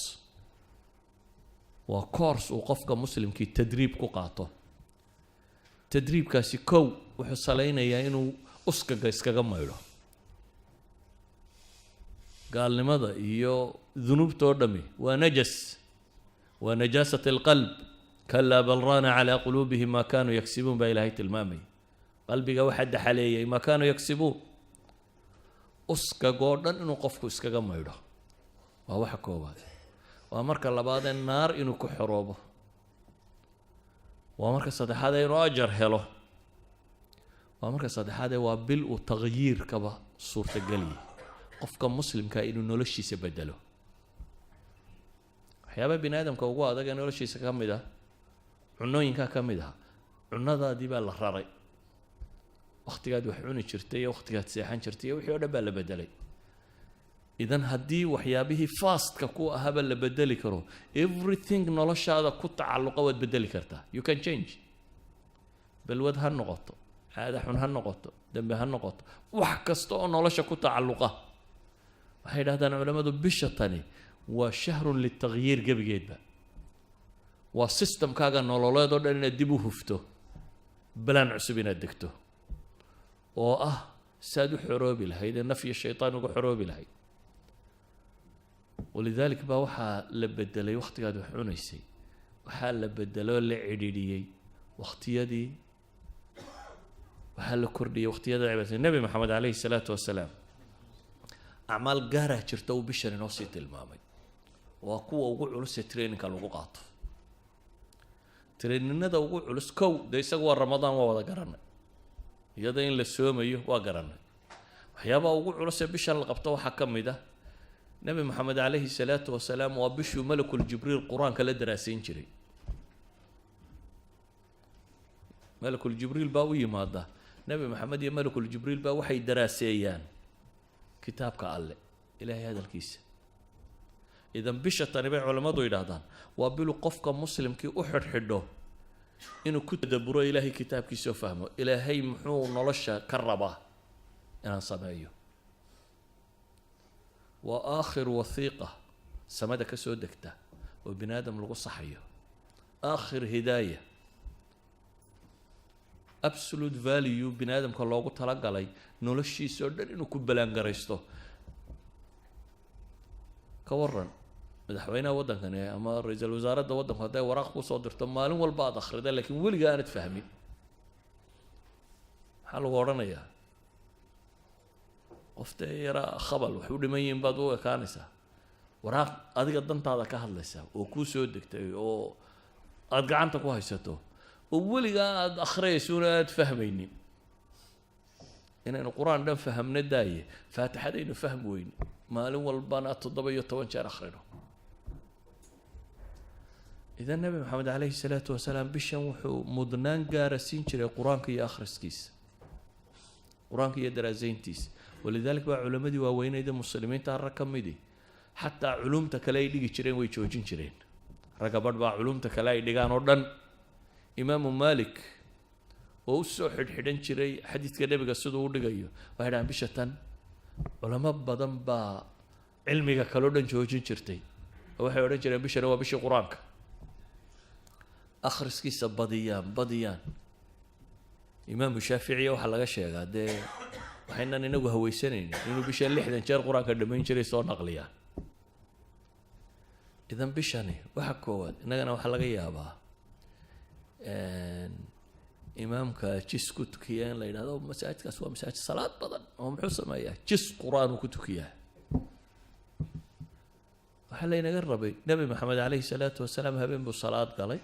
uu qofka muslimkii tadriib ku qaato tadriibkaasi kow wuxuu salaynayaa inuu uskaga iskaga maydho gaalnimada iyo dunuubta oo dhami waa najas waa najaasat alqalb kalaa bal raana calaa quluubihim maa kaanuu yagsibuun baa ilaahay tilmaamaya qalbiga waxaa daxaleeyay maa kaanuu yagsibuun uskagoo dhan inuu qofku iskaga maydho waa waxa koowaad. waa marka labaad ee naar inuu ku xoroobo. waa marka saddexaad ee inuu ajar helo. waa marka saddexaad ee waa bil uu tagyiir kaba suurtageliye qofka muslimka inuu noloshiisa bedelo. waxyaaba bini aadamka ugu adag ee noloshiisa ka mid ah cunooyinka ka mid ah cunadaadii baa la raray. waqtigaad wax cuni jirtay iyo waqtigaad seexan jirtay iyo wixii oo dhan baa la bedelay. idan haddii waxyaabihii fastka ku ahaba la bedeli karo, everything noloshaada ku tacalluqa waad bedeli kartaa. You can change. balwad ha noqoto, caada xun ha noqoto, dambe ha noqoto, wax kasta oo nolosha ku tacalluqa. waxay yidhahdaan culamadu bisha tani waa shahrun litagyiir gebigeedba. waa systemkaaga nololeed oo dhan inaad dib u hufto, balaan cusub inaad degto oo ah saad u xoroobi lahayd ee naf iyo shaytaan uga xoroobi lahayd. walidaalika baa waxaa la bedelay waqtigaad wax cunaysay, waxaa la bedeloo la cidhiidhiyey waqtiyadii, waxaa la kordhiyey waqtiyada cibaadada. nebi maxamed calayhi salaatu wasalaam acmaal gaaraa jirta uu bishan inoo sii tilmaamay. waa kuwa ugu culus ee traininka lagu qaato. traininada ugu culus kow dee isaga waa ramadaan, waa wada garanay. iyada in la soomayo waa garanay. waxyaabaha ugu culus ee bishan la qabto waxaa ka mid ah nebi maxamed calayhi salaatu wasalaam waa bishuu malakul jibriil qur-aanka la daraasayn jiray. malakul jibriil baa u yimaada nebi maxamed iyo malakul jibriil baa waxay daraaseeyaan kitaabka alle, ilaahay hadalkiisa. idan bisha tani bay culammadu yidhaahdaan waa bilu qofka muslimkii u xidhxidho inuu ku tadabburo ilaahay kitaabkiisa oo fahmo ilaahay muxuu nolosha ka rabaa inaan sameeyo. waa aakhir wasiiqa samada ka soo degta oo bini aadam lagu saxayo. aakhir hidaaya, absolute value bini aadamka loogu talagalay noloshiisa oo dhan inuu ku balaangaraysto. ka waran madaxweynaha waddankani ama ra-iisul wasaaradda waddanku hadday waraaq ku soo dirto maalin walba aad akhrida laakiin weligaa aanad fahmin, maxaa lagu odhanayaa? qoftee yaraa khabal wax u dhiman yihiin baad u ekaanaysaa. waraaq adiga dantaada ka hadlaysa oo kuu soo degtay oo aada gacanta ku haysato oo weligaa aada akhriyaysuuna aada fahmaynin. inaynu qur-aan dhan fahamna daaye faatixadaynu fahm weyne maalin walbana 7 jeer akhrino. idan nebi maxamed calayhi salaatu wasalaam bishan wuxuu mudnaan gaara siin jiray qur-aanka iyo akhriskiisa, qur-aanka iyo daraasayntiisa. walidaalika baa culammadii waaweynayda muslimiinta rag ka midi xataa culumta kale ay dhigi jireen way joojin jireen. ragga badh baa culumta kale ay dhigaan oo dhan. imaamu maalik oo u soo xidhxidhan jiray xadiidka nebiga siduu u dhigayo waxay dhahaan bisha tan culamo badan baa cilmiga kaleo dhan joojin jirtay oo waxay odhan jireen bishana waa bishii qur-aanka. akhriskiisa badiyaan. imaamu shaaficiya waxaa laga sheegaa dee waxaynan inagu hawaysanaynin inuu bisha 60 jeer qur-aanka dhammayn jiray soo naqliyaan. idan bishani waxa koowaad innagana waxaa laga yaabaa imaamka jis ku tukiya in la yidhahdo masaajidkaas waa masaajid salaad badan oo muxuu sameeyaa jis qur-aan uu ku tukiyaa. waxaa laynaga rabay nebi maxamed calayhi salaatu wasalaam habeen buu salaad galay,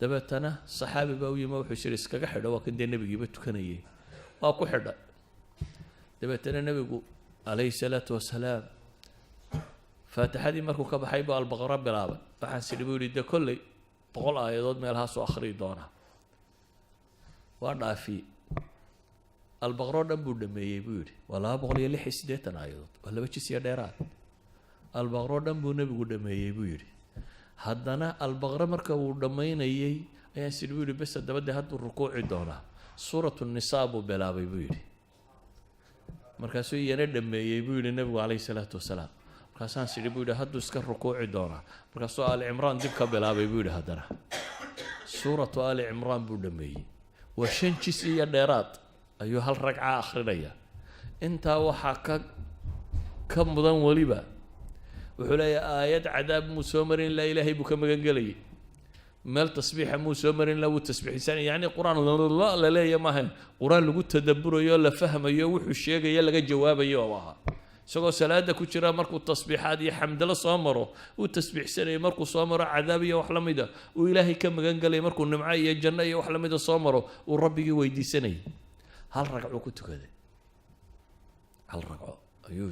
dabeetana saxaabi baa u yimi wuxuu yidhi iskaga xidho waa kan dee nebigiiba tukanayay. waa ku xidhay. dabeetana nebigu calayhi salaatu wasalaam faatixadii markuu ka baxay buu albaqara bilaabay. waxaan sidhi buu yidhi dee kolley 100 aayadood meelahaasuu akhriyi doonaa. waa dhaafiyey. albaqaro dhan buu dhameeyey buu yidhi waa 286 aayadood, waa 2 jis iyo dheeraad. albaqaro dhan buu nebigu dhameeyey buu yidhi. haddana albaqaro marka uu dhammaynayey ayaan sidhi buu yidhi bes dabadee hadduu rukuuci doonaa. suuratu nisaa buu bilaabay buu yidhi. markaasuu iyana dhameeyey buu yidhi nebigu calayhi salaatu wasalaam. markaasaan sidhi buu yidhi hadduu iska rukuuci doonaa. markaasuu aali cimraan dib ka bilaabay buu yidhi. haddana suuratu aali cimraan buu dhameeyey. waa 5 jis iyo dheeraad ayuu hal ragca akhrinaya. intaa waxaa ka mudan weliba wuxuu leeyahay aayad cadaab muu soo marin ilaa ilaahay buu ka magan gelayay. meel tasbiixa muu soo marin ilaa wuu tasbiixsanay. yacni qur-aan la leeya maahayn, qur-aan lagu tadabburayo la fahmayo wuxuu sheegayo laga jawaabayo oo ahaa isagoo salaada ku jira markuu tasbiixaad iyo xamdalo soo maro uu tasbiixsanayay markuu soo maro cadaab iyo wax la mid ah uu ilaahay ka magan galay markuu nimco iyo janno iyo wax la mid ah soo maro uu rabbigii weydiisanayay hal ragco ku tukaday hal ragco ayuu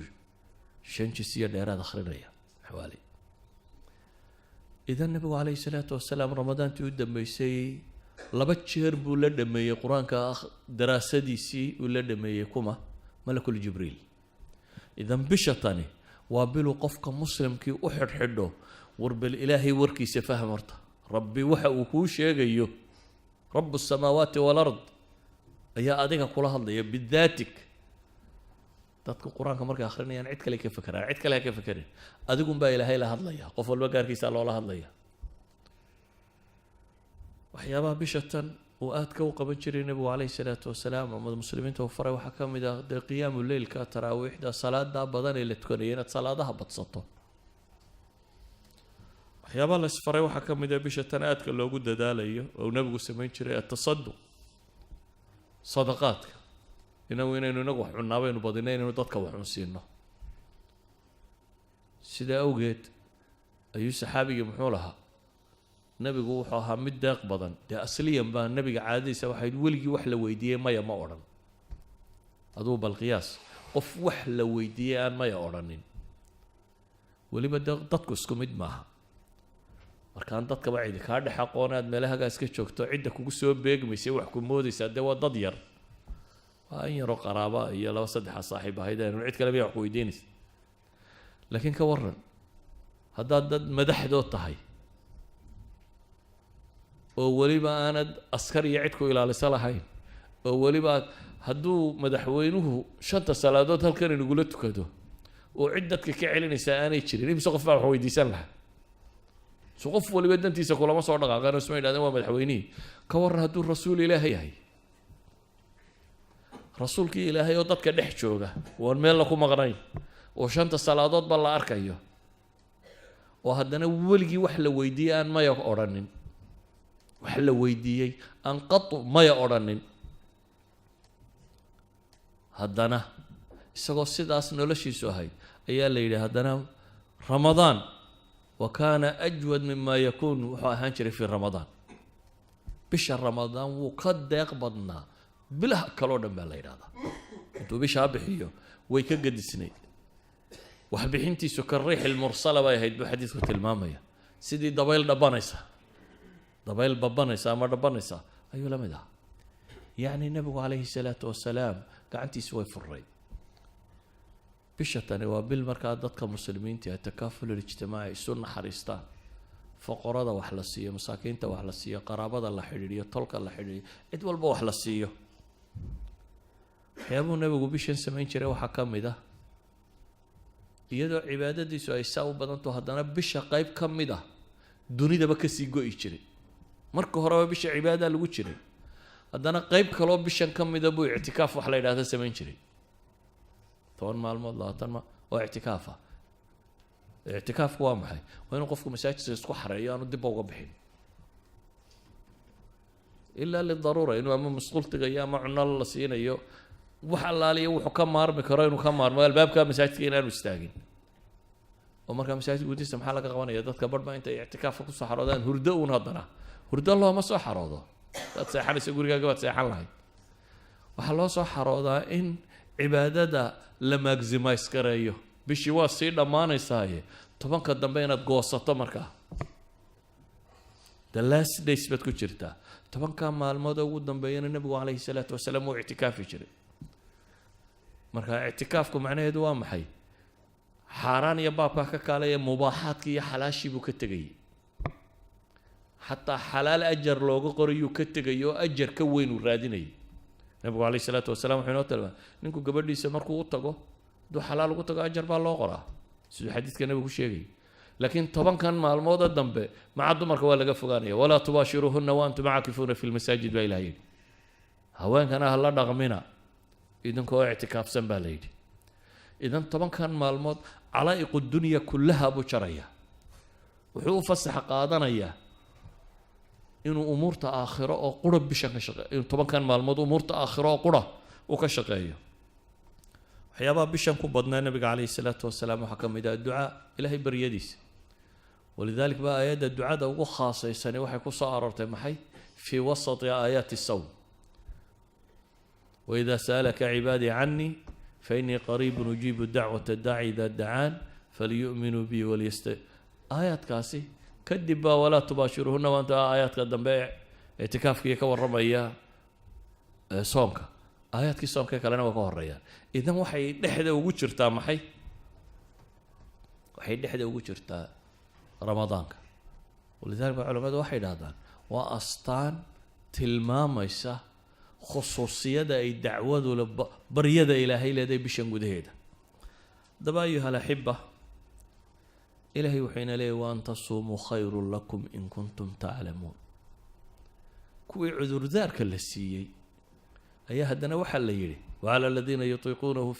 shan jis iyo dheeraad akhrinaya xawaali idan nabigu calayhi salaatu wasalaam ramadaantii u dambeysay laba jeer buu la dhameeyey qur-aanka daraasadiisii uu la dhameeyey kuma malakul jibriil idan bishatani waa biluu qofka muslimkii u xidhxidho warbal ilaahay warkiisa faham horta rabbi waxa uu kuu sheegayo rabu الsamaawaati wاlard ayaa adiga kula hadlaya bidaatik dadka qur-aanka markay akhrinayaan cid kale ka fakeraan cid kale ha ka fakerin adigun baa ilaahay la hadlaya qof walba gaarkiisa loola hadlaya waxyaabaha bishatan uu aadka u qaban jiray nabigu calayhi salaatu wasalaam ama muslimiinta uu faray waxaa ka mid ah dee qiyaamu leylka taraawiixda salaada badan ee la tukanaya inaad salaadaha badsato waxyaabaha la isfaray waxaa ka mid ah bishatan aadka loogu dadaalayo oo nabigu samayn jiray atasaduq sadaqaadka inaynu inagu wax cunnaa baynu badinay inaynu dadka wax cunsiino sidaa awgeed ayuu saxaabigii muxuu lahaa nabigu wuxuu ahaa mid deeq badan dee asliyan baa nabiga caadadiisa waxayd weligii wax la weydiiyey maya ma odhan aduu bal qiyaas qof wax la weydiiyey aan maya odhanin weliba dee dadku isku mid maaha markaan dadkaba cidi kaa dhex aqoon aad meelahagaas ka joogto cidda kugu soo beegmaysay wax ku moodaysaa dee waa dad yar waa in yaroo qaraaba iyo laba saddexa saaxiib ahayd aynu cid kale bay wax ku weydiinaysa laakiin ka waran haddaad dad madaxdood tahay oo weliba aanad askar iyo cid ku ilaalisa lahayn oo weliba hadduu madaxweynuhu 5 salaadood halkan inagula tukado oo cid dadka ka celinaysa aanay jirin imse qof baa wax weydiisan lahaa so qof waliba dantiisa kulama soo dhaqaaqaan isma yidhahdeen waa madaxweynihii ka waran hadduu rasuul ilaahay yahay rasuulkii ilaahay oo dadka dhex jooga oon meel la ku maqnayn oo 5 salaadood ba la arkayo oo haddana weligii wax la weydiiyey aan maya odhanin wax la weydiiyey aan qatu maya odhanin haddana isagoo sidaas noloshiisu ahayd ayaa la yidhi haddana ramadaan wa kaana ajwad mima yakuun wuxuu ahaan jiray fii ramadaan bisha ramadaan wuu ka deeq badnaa bilaha kaloo dhan baa la yidhahdaa intuu bishaa bixiyo way ka gadisnayd waxbixintiisu ka riixil mursala bay ahayd buu xadiidku tilmaamaya sidii dabayl dhabanaysa dabayl babanaysa ama dhabanaysa ayuu la mid ahaa yacni nabigu calayhi salaatu wasalaam gacantiisi way furayd bishatani waa bil markaa dadka muslimiinta ee takaaful ijtimaaci isu naxariistaan foqorada wax la siiyo masaakiinta wax la siiyo qaraabada la xidhiidhiyo tolka la xidhiidhiyo cid walba wax la siiyo waxyaabuu nabigu bishan samayn jiray waxaa ka mid ah iyadoo cibaadadiisu ay saa u badanto haddana bisha qayb ka mid ah dunidaba kasii go-i jiray marka horeba bisha cibaada lagu jiray haddana qayb kaloo bishan ka mida buu ictikaaf wax la yidhaahda samayn jiray 10 maalmood 20 ma waa ictikaafa ictikaafku waa maxay waa inuu qofku masaajidka isku xareeyo aanu dib uga bixin ilaa lidaruura inuu ama masquultiga iyo ama cunno la siinayo wax allaaliya wuxuu ka maarmi karo inuu ka maarmo albaabka masaajidka inaanu istaagin oo markaa masaajidka gudihiisa maxaa laga qabanaya dadka barhba intay ictikaafka kusoo xaroodaan hurdo uun haddana hurdo looma soo xaroodo daad seexanaysa gurigaaga baad seexan lahayd waxaa loo soo xaroodaa in cibaadada la maximize gareeyo bishii waa sii dhammaanaysaaye 10ka dambe inaad goosato markaa the last days baad ku jirtaa 10ka maalmood ugu dambeeyana nabigu calayhi salaatu wasalaam uu ictikaafi jiray marka ictikaafku macnaheedu waa maxay xaaraan iyo baabka ka kaalaya mubaaxaadkii iyo xalaashii buu ka tegayay xataa xalaal ajar looga qorayuu ka tegayo ajar ka weyn uu raadinayay nabigu calayhi salaatu wasalaam wuxuu inoo tilmaamay ninku gabadhiisa markuu u tago hadduu xalaal ugu tago ajar baa loo qoraa siduu xadiidka nabigu sheegayay laakiin 10kan maalmooda dambe maca dumarka waa laga fogaanaya walaa tubaashiruuhunna wa antum caakifuuna fi lmasaajid baa ilaha yidhi haweenkana ha la dhaqmina idinkoo ictikaafsan baa la yidhi idan 10kan maalmood calaa'iqu dunya kullaha buu jaraya wuxuu u fasax qaadanayaa inuu umuurta aakhiro oo qura bishan ka shaqeeyo inuu 10kan maalmood umuurta aakhiro oo qura uu ka shaqeeyo waxyaabaha bishan ku badnaa nabiga calayhi salaatu wasalaam waxaa ka mid ah ducaa ilaahay baryadiisa walidalik baa aayadda ducada ugu khaasaysani waxay ku soo aroortay maxay fii wasati aayaati sawm waidaa sa'alaka cibaadii canii fainii qariibun ujiibu dacwata daaci idaa dacaan falyu'minuu bi aayaadkaasi kadib baa walaa tubaashiruhuna waanta aayaadka dambe ictikaafkii ka warramaya soomka aayaadkii soomka kalena waa ka horeeyaan idan waxay dhexda ugu jirtaa maxay waxay dhexda ugu jirtaa ramadaanka walidaalika baa culamadu waxay dhahdaan waa astaan tilmaamaysa khusuusiyada ay dacwadu baryada ilaahay leedahay bishan gudaheeda haddaba ayuha alaxiba ilaahay wuxuu ina leeyahy waan tasuumuu khayrun lakum in kuntum taclamuun kuwii cudurdaarka la siiyey ayaa haddana waxaa la yidhi wacala aladiina yutiiquunahu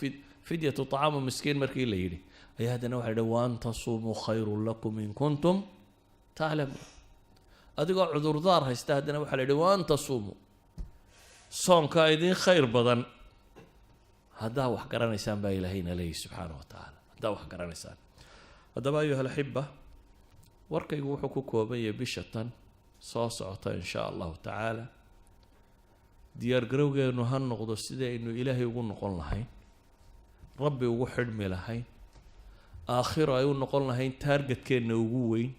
fidyatu طacaamu miskiin markii la yidhi ayaa haddana waxa la yidhi waan tasuumuu khayrun lakum in kuntum taclamuun adigoo cudurdaar haysta haddana waxaa la yidhi waan tasuumuu soonkaa idiin khayr badan haddaa wax garanaysaan baa ilaahayna leeyahy subxaanahu wa tacaala haddaa wax garanaysaan haddaba ayuha alaxiba warkaygu wuxuu ku kooban yahay bisha tan soo socota in shaa allahu tacaala diyaargarowgeenu ha noqdo sidaynu ilaahay ugu noqon lahayn rabbi ugu xidhmi lahayn aakhiro ay u noqon lahayn taargetkeenna ugu weyn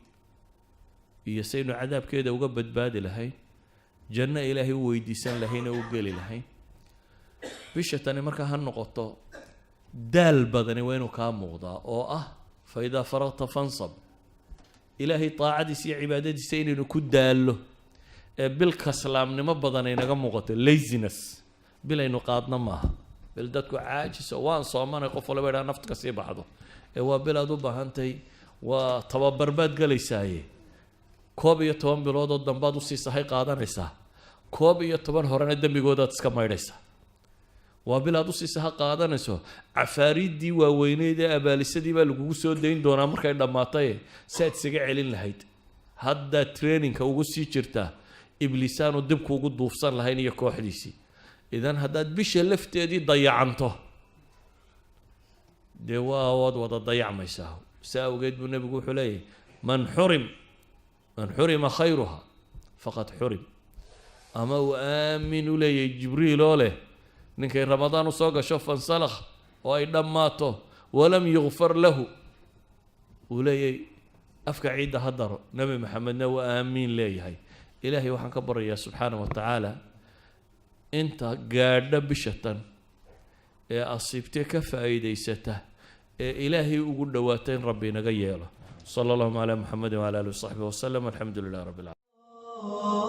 iyo saynu cadaabkeeda uga badbaadi lahayn janno ilaahay u weydiisan lahayn oo u geli lahayn bisha tani markaa ha noqoto daal badani waa inuu kaa muuqdaa oo ah fa idaa faragta fansab ilaahay taacadiisa iyo cibaadadiisa inaynu ku daallo ee bil kaslaamnimo badan ay naga muuqato laziness bil aynu qaadna maaha bil dadku caajiso waan soomanay qof walba idhaa nafta ka sii baxdo ee waa bil aad u baahantahay waa tababar baad galaysaaye 11 bilood oo dambaad usii sahay qaadanaysaa 11 horena dembigoodaad iska maydhaysaa waa bil aad usii saha qaadanayso cafaariiddii waaweyneyd ee abaalisadii baa lagugu soo dayn doonaa markay dhammaatay si aad isaga celin lahayd haddaa trainingka ugu sii jirtaa ibliisaanu dibku ugu duufsan lahayn iyo kooxdiisii idan haddaad bisha lafteedii dayacanto dee waad wada dayacmaysaa saa awgeed buu nebigu wuxuu leeyahay man xurima khayruha faqad xurim ama uu aamin u leeyahay jibriil oo leh ninkay ramadaan u soo gasho fansalakh oo ay dhammaato walam yugfar lahu uu leeyahay afka ciidda ha daro nebi maxamedna waa aamiin leeyahay ilaahay waxaan ka baryayaa subxaanahu wa tacaala inta gaadha bishatan ee asiibtee ka faa'iidaysata ee ilaahay ugu dhowaata in rabbi inaga yeelo sala allahuma calaa muxamedin wacala aalihi wasaxbihi wasalam alxamdu lilah rabbi alcaalamiin